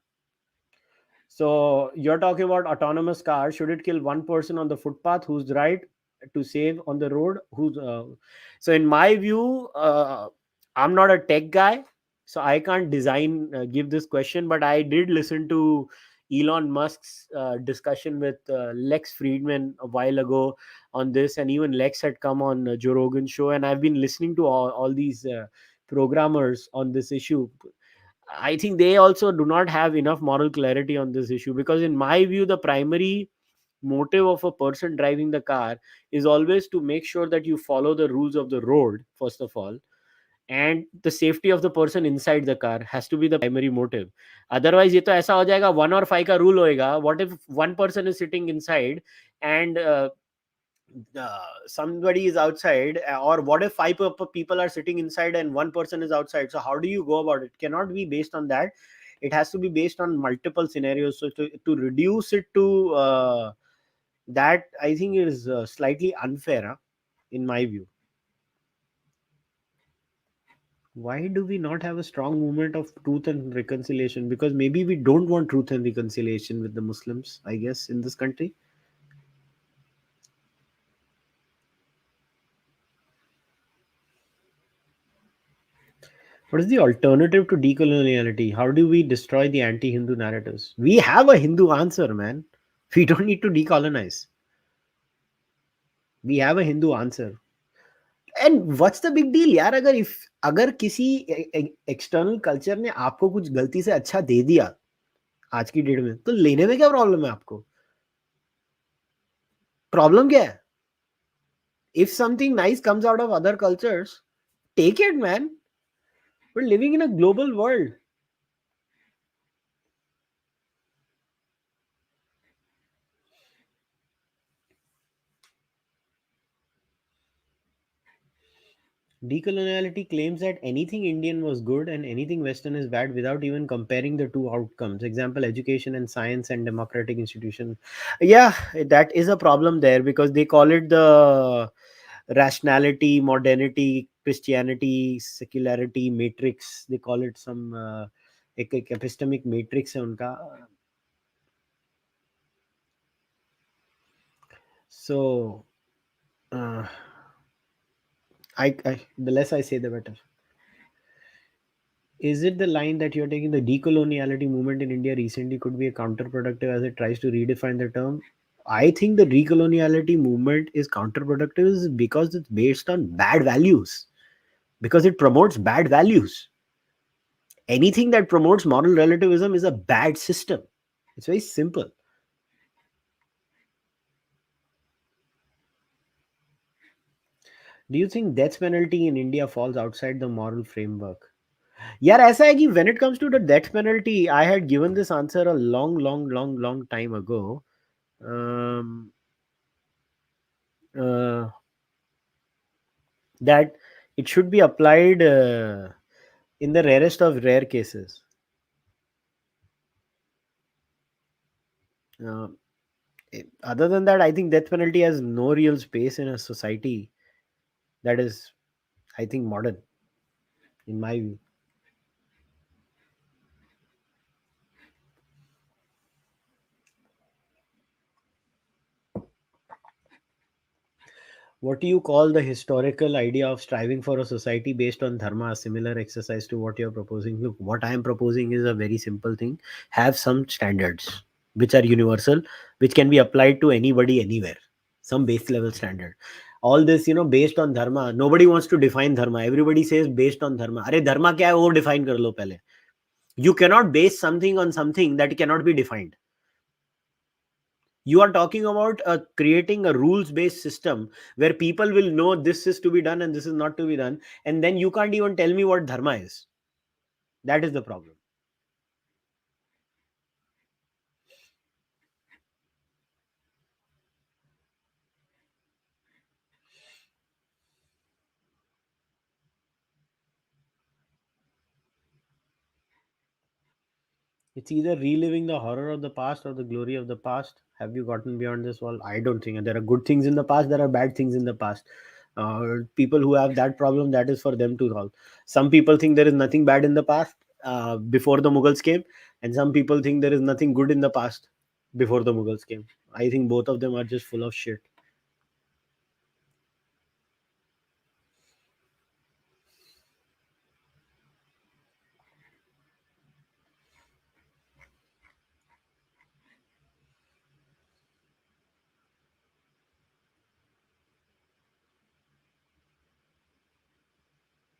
So you're talking about autonomous cars. Should it kill one person on the footpath who's right to save on the road? So in my view, I'm not a tech guy, so I can't give this question. But I did listen to Elon Musk's discussion with Lex Friedman a while ago on this, and even Lex had come on Joe Rogan's show, and I've been listening to all these programmers on this issue. I think they also do not have enough moral clarity on this issue, because, in my view, the primary motive of a person driving the car is always to make sure that you follow the rules of the road, first of all, and the safety of the person inside the car has to be the primary motive. Otherwise, ये तो ऐसा हो जाएगा, 1 और 5 का rule होएगा. What if one person is sitting inside and somebody is outside, or what if five people are sitting inside and one person is outside? So how do you go about it? Cannot be based on that. It has to be based on multiple scenarios. So to reduce it to that, I think is slightly unfair, in my view. Why do we not have a strong movement of truth and reconciliation? Because maybe we don't want truth and reconciliation with the Muslims, I guess, in this country. What is the alternative to decoloniality? How do we destroy the anti-Hindu narratives? We have a Hindu answer, man. We don't need to decolonize. We have a Hindu answer. And what's the big deal, यार? अगर किसी external culture ने आपको कुछ गलती से अच्छा दे दिया आज की डेट में, तो लेने में क्या प्रॉब्लम है आपको? प्रॉब्लम क्या है? If something nice comes out of other cultures, take it, man. We're living in a global world. Decoloniality claims that anything Indian was good and anything Western is bad without even comparing the two outcomes. Example, education and science and democratic institutions. Yeah, that is a problem there because they call it the rationality, modernity, Christianity, secularity matrix. They call it some एक epistemic matrix है उनका. So uh, I the less I say the better. Is it the line that you're taking? The decoloniality movement in India recently could be a counterproductive as it tries to redefine the term. I think the decoloniality movement is counterproductive is because it's based on bad values, because it promotes bad values. Anything that promotes moral relativism is a bad system. It's very simple. Do you think death penalty in India falls outside the moral framework? Yeah, ऐसा है कि when it comes to the death penalty, I had given this answer a long time ago. Um, uh, that it should be applied in the rarest of rare cases. Uh, Other than that, I think death penalty has no real space in a society that is, I think, modern, in my view. What do you call the historical idea of striving for a society based on dharma, a similar exercise to what you're proposing? Look, what I am proposing is a very simple thing. Have some standards which are universal, which can be applied to anybody anywhere. Some base level standard. All this, based on dharma. Nobody wants to define dharma. Everybody says based on dharma. अरे dharma क्या है वो define कर लो पहले. You cannot base something on something that cannot be defined. You are talking about creating a rules based system where people will know this is to be done and this is not to be done, and then you can't even tell me what dharma is. That is the problem. It's either reliving the horror of the past or the glory of the past. Have you gotten beyond this wall? I don't think there are good things in the past, there are bad things in the past. People who have that problem, that is for them to solve. Some people think there is nothing bad in the past before the Mughals came, and some people think there is nothing good in the past before the Mughals came. I think both of them are just full of shit.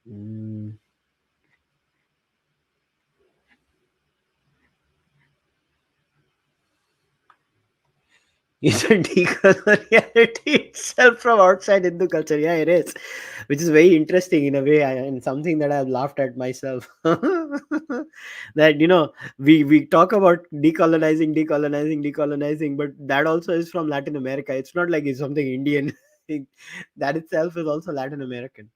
Mm. Is a decoloniality itself from outside Hindu culture? Yeah, it is, which is very interesting in a way, and something that I've laughed at myself. That we talk about decolonizing, but that also is from Latin America. It's not like it's something Indian. That itself is also Latin American.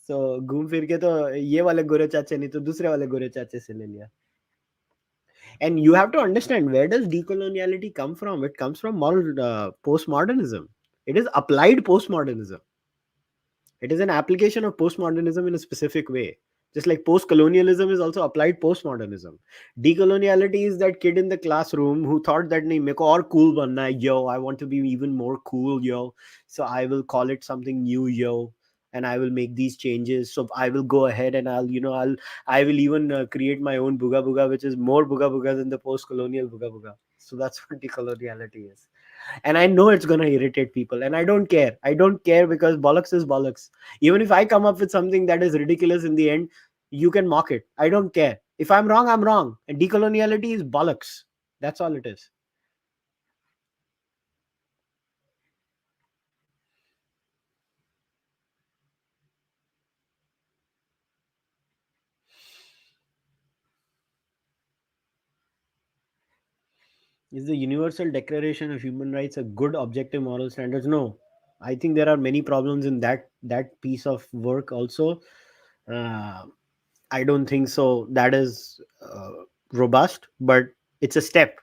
So घूम फिर के तो ये वाले गोरे चाचे नहीं तो दूसरे वाले गोरे चाचे से ले लिया. And you have to understand, where does decoloniality come from? It comes from moral postmodernism. It is applied postmodernism. It is an application of postmodernism in a specific way. Just like post-colonialism is also applied postmodernism. Decoloniality is that kid in the classroom who thought that nahi meko aur cool banna hai, yo, I want to be even more cool, yo. So I will call it something new, yo, and I will make these changes. So I will go ahead and I will even create my own booga booga, which is more booga booga than the post-colonial booga booga. So that's what decoloniality is. And I know it's gonna irritate people, and I don't care. I don't care because bollocks is bollocks. Even if I come up with something that is ridiculous in the end, you can mock it. I don't care. If I'm wrong, I'm wrong. And decoloniality is bollocks. That's all it is. Is the Universal Declaration of Human Rights a good objective moral standards? No. I think there are many problems in that piece of work also. uh, I don't think so that is robust, but it's a step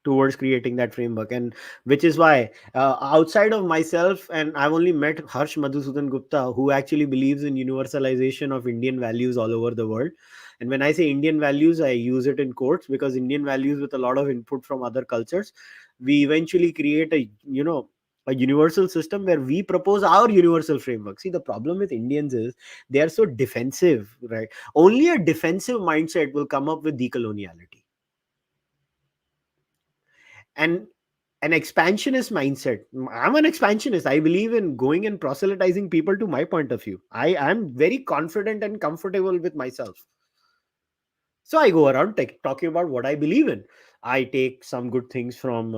towards creating that framework. And which is why, outside of myself, and I've only met Harsh Madhusudan Gupta, who actually believes in universalization of Indian values all over the world. And when I say Indian values, I use it in quotes, because Indian values with a lot of input from other cultures, we eventually create a, a universal system where we propose our universal framework. See, the problem with Indians is they are so defensive, right? Only a defensive mindset will come up with decoloniality. And an expansionist mindset, I'm an expansionist, I believe in going and proselytizing people to my point of view. I am very confident and comfortable with myself, so I go around talking about what I believe in. I take some good things from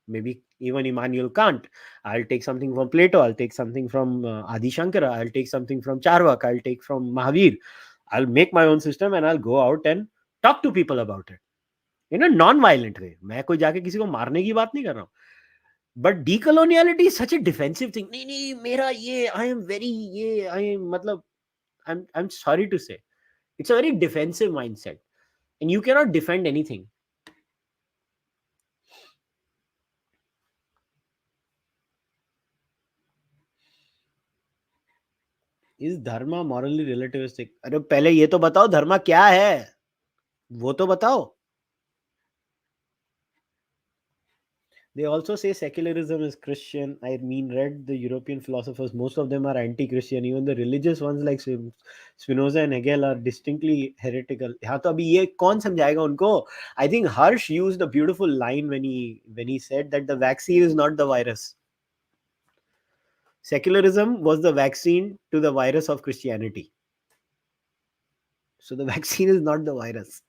maybe even Immanuel Kant. I'll take something from Plato, I'll take something from Adi Shankara, I'll take something from Charvak, I'll take from Mahavir. I'll make my own system and I'll go out and talk to people about it in a non violent way. मैं कोई जाके किसी को मारने की बात नहीं कर रहा हूँ. But decoloniality is such a defensive thing. नहीं नहीं मेरा ये आई एम वेरी ये आई एम मतलब आई एम सॉरी टू से it's a very defensive mindset and you can not defend anything. Is धर्म मॉरली रिलेटिविस्टिक? अरे पहले ये तो बताओ धर्म क्या है, वो तो बताओ. They also say secularism is Christian. I mean, read the European philosophers, most of them are anti Christian. Even the religious ones like Spinoza and Hegel are distinctly heretical. हाँ तो अभी ये कौन समझाएगा उनको? I think Harsh used a beautiful line when he said that the vaccine is not the virus. Secularism was the vaccine to the virus of Christianity. So the vaccine is not the virus,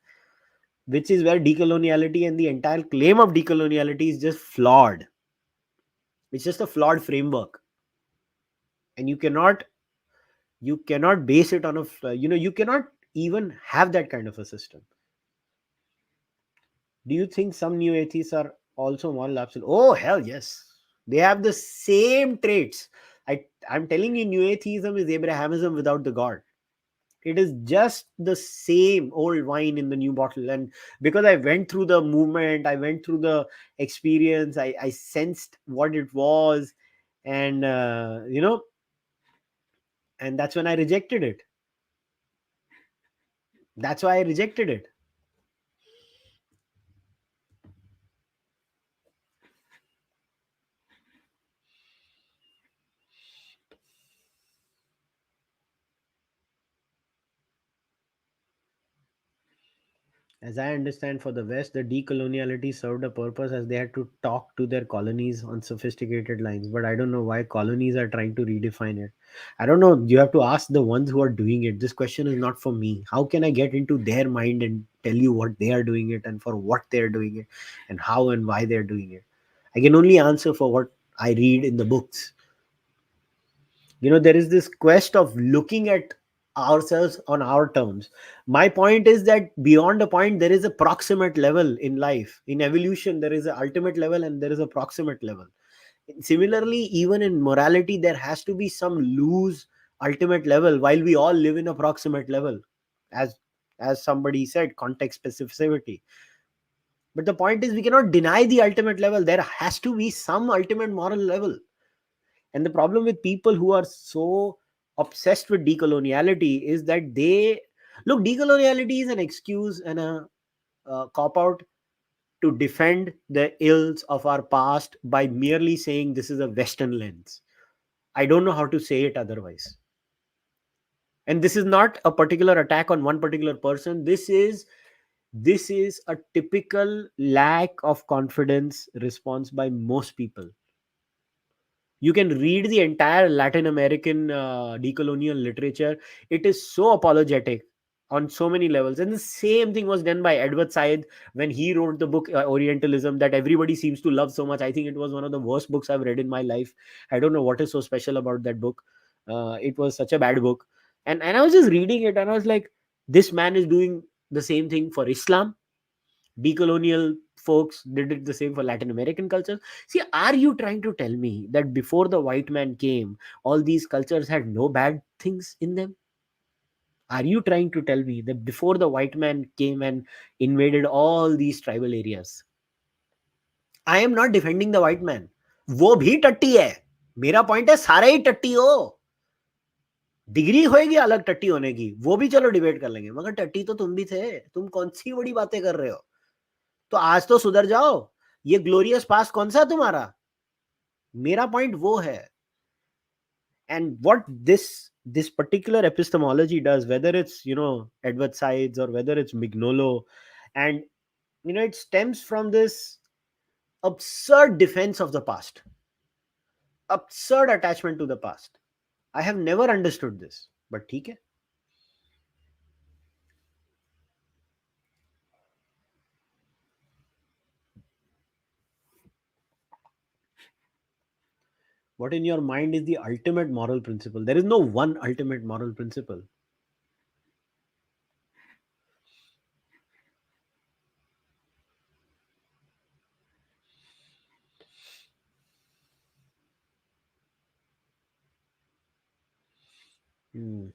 which is where decoloniality and the entire claim of decoloniality is just flawed. It's just a flawed framework, and you cannot base it on you cannot even have that kind of a system. Do you think some new atheists are also moral absolute? Oh hell yes, they have the same traits. I'm telling you, new atheism is Abrahamism without the god. It is just the same old wine in the new bottle. And because I went through the movement, I went through the experience, I sensed what it was. And and that's when I rejected it. That's why I rejected it. As I understand, for the West, the decoloniality served a purpose as they had to talk to their colonies on sophisticated lines. But I don't know why colonies are trying to redefine it. I don't know. You have to ask the ones who are doing it. This question is not for me. How can I get into their mind and tell you what they are doing it and for what they're doing it and how and why they're doing it? I can only answer for what I read in the books. There is this quest of looking at ourselves on our terms. My point is that beyond a point there is a proximate level in life. In evolution there is an ultimate level and there is a proximate level. Similarly, even in morality there has to be some loose ultimate level while we all live in a proximate level, as somebody said, context specificity. But the point is we cannot deny the ultimate level. There has to be some ultimate moral level. And the problem with people who are so obsessed with decoloniality is that they look, decoloniality is an excuse and a cop out to defend the ills of our past by merely saying this is a Western lens. I don't know how to say it otherwise. And this is not a particular attack on one particular person. This is a typical lack of confidence response by most people. You can read the entire Latin American decolonial literature. It is so apologetic on so many levels. And the same thing was done by Edward Said when he wrote the book Orientalism, that everybody seems to love so much. I think it was one of the worst books I've read in my life. I don't know what is so special about that book. It was such a bad book. And I was just reading it and I was like, this man is doing the same thing for Islam. Decolonial folks did it the same for Latin American cultures. See, are you trying to tell me that before the white man came, all these cultures had no bad things in them? Are you trying to tell me that before the white man came and invaded all these tribal areas? I am not defending the white man. वो भी टट्टी है. मेरा point है सारे ही टट्टी हो. Degree होएगी अलग टट्टी होने की, वो भी चलो डिबेट कर लेंगे, मगर टट्टी तो तुम भी थे. तुम कौन सी बड़ी बातें कर रहे हो? तो आज तो सुधर जाओ. ये ग्लोरियस पास कौन सा है तुम्हारा? मेरा पॉइंट वो है. And what this particular epistemology does, whether it's Edward Sides or whether it's Mignolo, and it stems from this absurd defense of the past, absurd attachment to the past. I have never understood this, but ठीक है. What in your mind is the ultimate moral principle? There is no one ultimate moral principle. Hmm.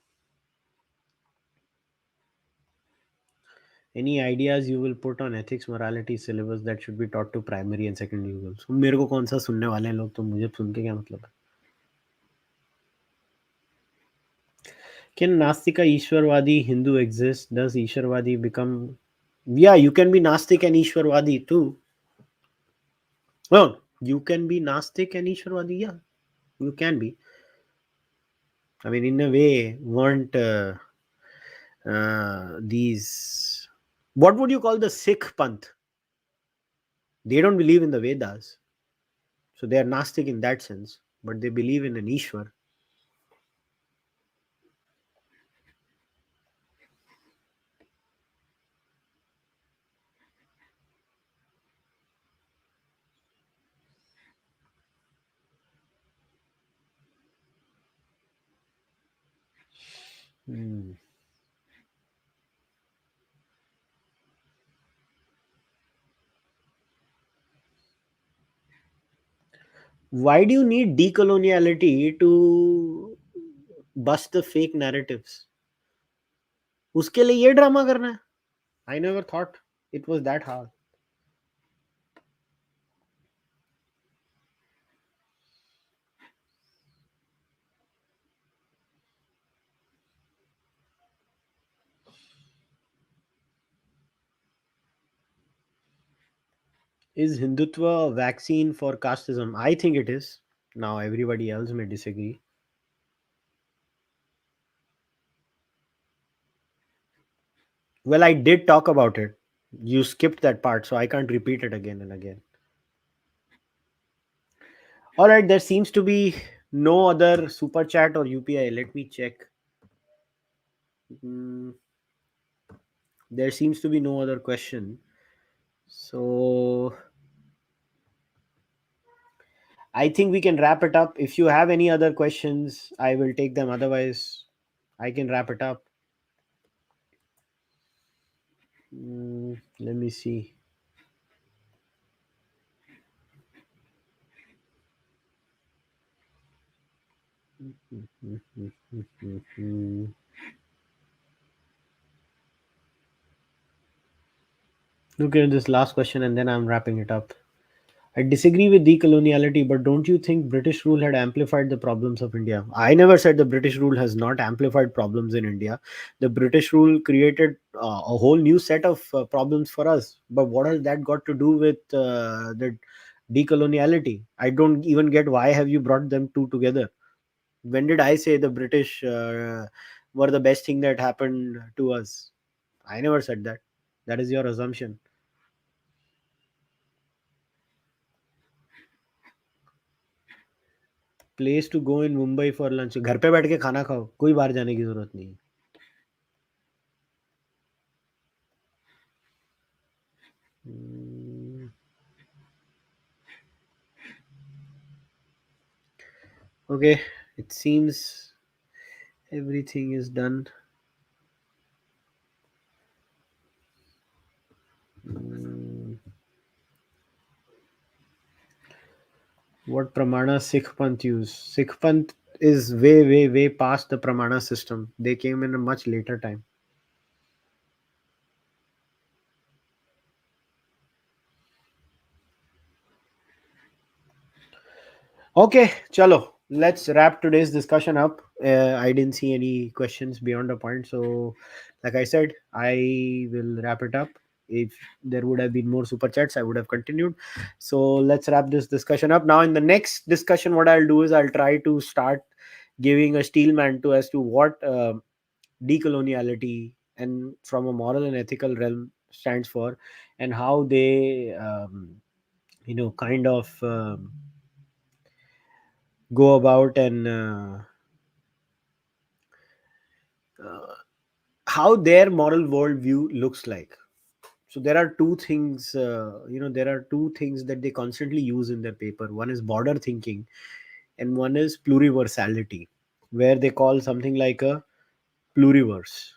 Any ideas you will put on ethics morality syllabus that should be taught to primary and secondary schools? मेरे को कौन सा सुनने वाले हैं लोग, तो मुझे सुन के क्या मतलब है? Can Nastika Ishwarwadi Hindu exist? Does Ishwarwadi become? Yeah, you can be Nastik and Ishwarwadi too. Well, you can be Nastik and Ishwarwadi. Yeah, you can be. I mean, in a way, weren't these? What would you call the Sikh Panth? They don't believe in the Vedas, so they are Nastik in that sense, but they believe in an Ishwar. Hmm. Why do you need decoloniality to bust the fake narratives? उसके लिए ये drama करना है? I never thought it was that hard. Is Hindutva a vaccine for casteism? I think it is. Now everybody else may disagree. Well, I did talk about it. You skipped that part, so I can't repeat it again and again. All right, there seems to be no other super chat or UPI. Let me check. Mm, there seems to be no other question. So I think we can wrap it up. If you have any other questions, I will take them. Otherwise, I can wrap it up. Let me see. Look at this last question and then I'm wrapping it up. I disagree with decoloniality, but don't you think British rule had amplified the problems of India? I never said the British rule has not amplified problems in India. The British rule created a whole new set of problems for us. But what has that got to do with the decoloniality? I don't even get why have you brought them two together. When did I say the British were the best thing that happened to us? I never said that. That is your assumption. Place to go in Mumbai for lunch? घर पे बैठ के खाना खाओ, कोई बाहर जाने की जरूरत नहीं है. Okay, it seems everything is done. Mm, what Pramana Sikh Panth use? Sikh Panth is way, way, way past the Pramana system. They came in a much later time. Okay, chalo. Let's wrap today's discussion up. I didn't see any questions beyond the point. So, like I said, I will wrap it up. If there would have been more super chats, I would have continued. So, let's wrap this discussion up. Now, in the next discussion, what I'll do is I'll try to start giving a steel man to as to what decoloniality and from a moral and ethical realm stands for, and how they, kind of. Go about and uh, how their moral worldview looks like. So there are two things, there are two things that they constantly use in their paper. One is border thinking, and one is pluriversality, where they call something like a pluriverse.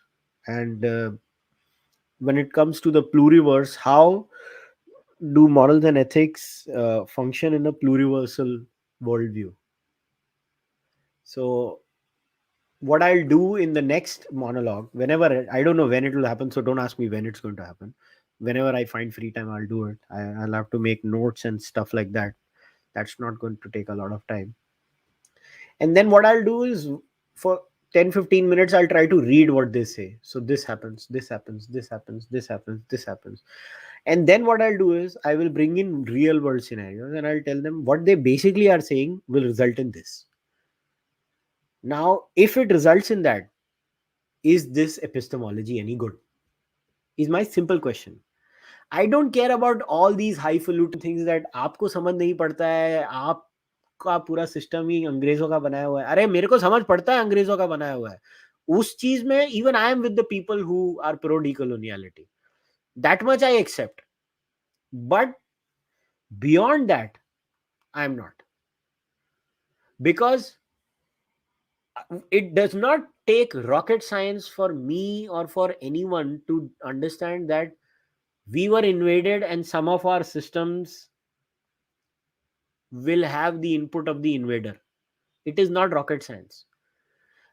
And when it comes to the pluriverse, how do morals and ethics function in a pluriversal worldview? So what I'll do in the next monologue, whenever I don't know when it will happen, so don't ask me when it's going to happen. Whenever I find free time, I'll do it. I'll have to make notes and stuff like that. That's not going to take a lot of time. And then what I'll do is for 10-15 minutes, I'll try to read what they say. So this happens, this happens, this happens, this happens, this happens. And then what I'll do is I will bring in real world scenarios and I'll tell them what they basically are saying will result in this. Now, if it results in that, is this epistemology any good? Is my simple question. I don't care about all these highfalutin things that आपको समझ नहीं पड़ता है, आपका पूरा system ही अंग्रेजों का बनाया हुआ है. अरे मेरे को समझ पड़ता है अंग्रेजों का बनाया हुआ है. उस चीज में even I am with the people who are pro decoloniality. That much I accept. But beyond that, I am not. Because it does not take rocket science for me or for anyone to understand that we were invaded and some of our systems will have the input of the invader. It is not rocket science.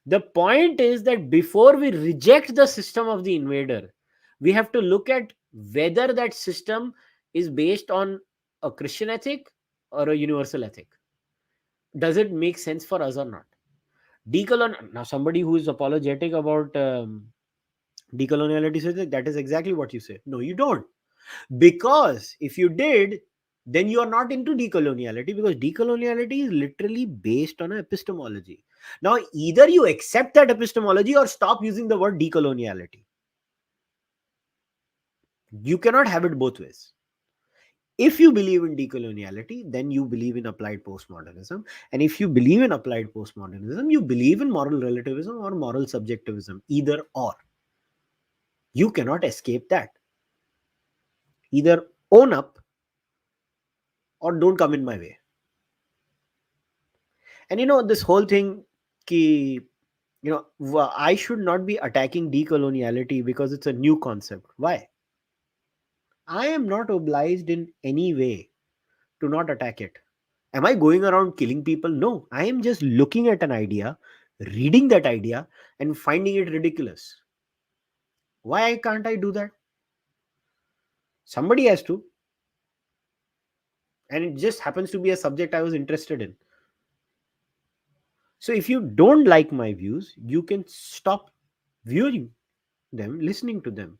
The point is that before we reject the system of the invader, we have to look at whether that system is based on a Christian ethic or a universal ethic. Does it make sense for us or not? Now, somebody who is apologetic about decoloniality says that is exactly what you say. No, you don't. Because if you did, then you are not into decoloniality, because decoloniality is literally based on an epistemology. Now, either you accept that epistemology or stop using the word decoloniality. You cannot have it both ways. If you believe in decoloniality, then you believe in applied postmodernism. And if you believe in applied postmodernism, you believe in moral relativism or moral subjectivism, either or. You cannot escape that. Either own up or don't come in my way. And this whole thing, ki, I should not be attacking decoloniality because it's a new concept. Why? I am not obliged in any way to not attack it. Am I going around killing people? No, I am just looking at an idea, reading that idea, and finding it ridiculous. Why can't I do that? Somebody has to. And it just happens to be a subject I was interested in. So if you don't like my views, you can stop viewing them, listening to them.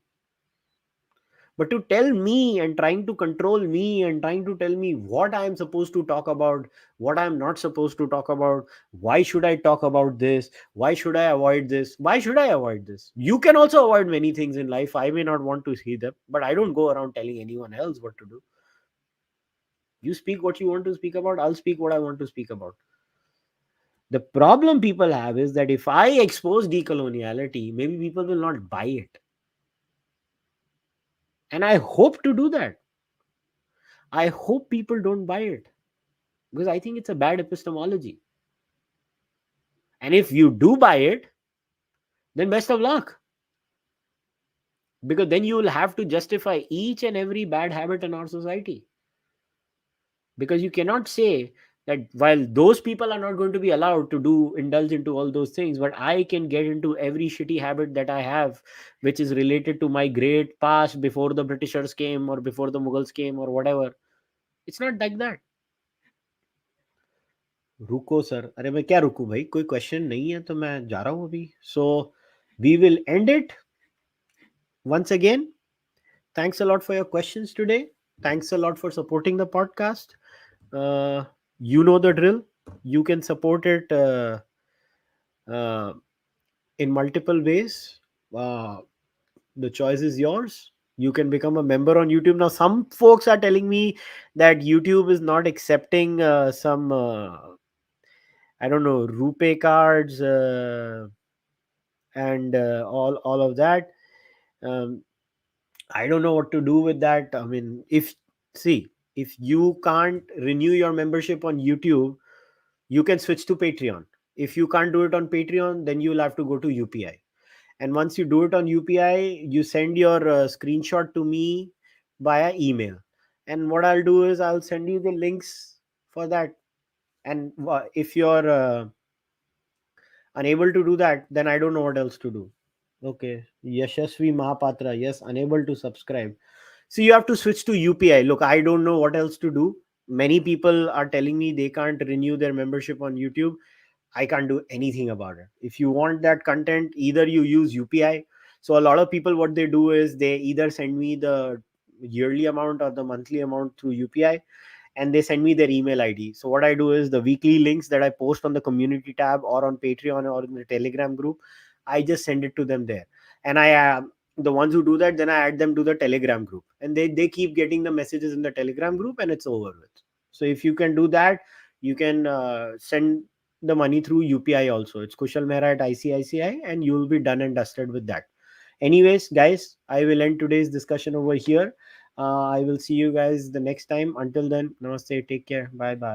But to tell me and trying to control me and trying to tell me what I am supposed to talk about, what I am not supposed to talk about, why should I talk about this, why should I avoid this, why should I avoid this? You can also avoid many things in life. I may not want to see them, but I don't go around telling anyone else what to do. You speak what you want to speak about, I'll speak what I want to speak about. The problem people have is that if I expose decoloniality, maybe people will not buy it. And I hope to do that. I hope people don't buy it, because I think it's a bad epistemology. And if you do buy it, then best of luck. because then you will have to justify each and every bad habit in our society, because you cannot say that while those people are not going to be allowed to do indulge into all those things, but I can get into every shitty habit that I have, which is related to my great past before the Britishers came or before the Mughals came or whatever. It's not like that. रुको sir, अरे मैं क्या रुकूं भाई, कोई question नहीं है तो मैं जा रहा हूं अभी. So we will end it once again. Thanks a lot for your questions today. Thanks a lot for supporting the podcast. uh, you know the drill. You can support it uh, in multiple ways. The choice is yours. You can become a member on YouTube. Now some folks are telling me that YouTube is not accepting some I don't know, rupee cards, and all of that. um, I don't know what to do with that. I mean, if you can't renew your membership on YouTube, you can switch to Patreon. If you can't do it on Patreon, then you'll have to go to UPI. And once you do it on UPI, you send your screenshot to me via email. And what I'll do is I'll send you the links for that. And if you're unable to do that, then I don't know what else to do. Okay, Yashasvi Mahapatra, yes, unable to subscribe. So you have to switch to UPI. Look, I don't know what else to do. Many people are telling me they can't renew their membership on YouTube. I can't do anything about it. If you want that content, either you use UPI. So a lot of people, what they do is they either send me the yearly amount or the monthly amount through UPI, and they send me their email ID. So what I do is the weekly links that I post on the community tab or on Patreon or in the Telegram group, I just send it to them there. And the ones who do that, then I add them to the Telegram group, and they keep getting the messages in the Telegram group, and it's over with. So if you can do that, you can send the money through UPI also. It's kushalmehra at ICICI, and you'll be done and dusted with that. Anyways, guys, I will end today's discussion over here. I will see you guys the next time. Until then, namaste, take care, bye bye.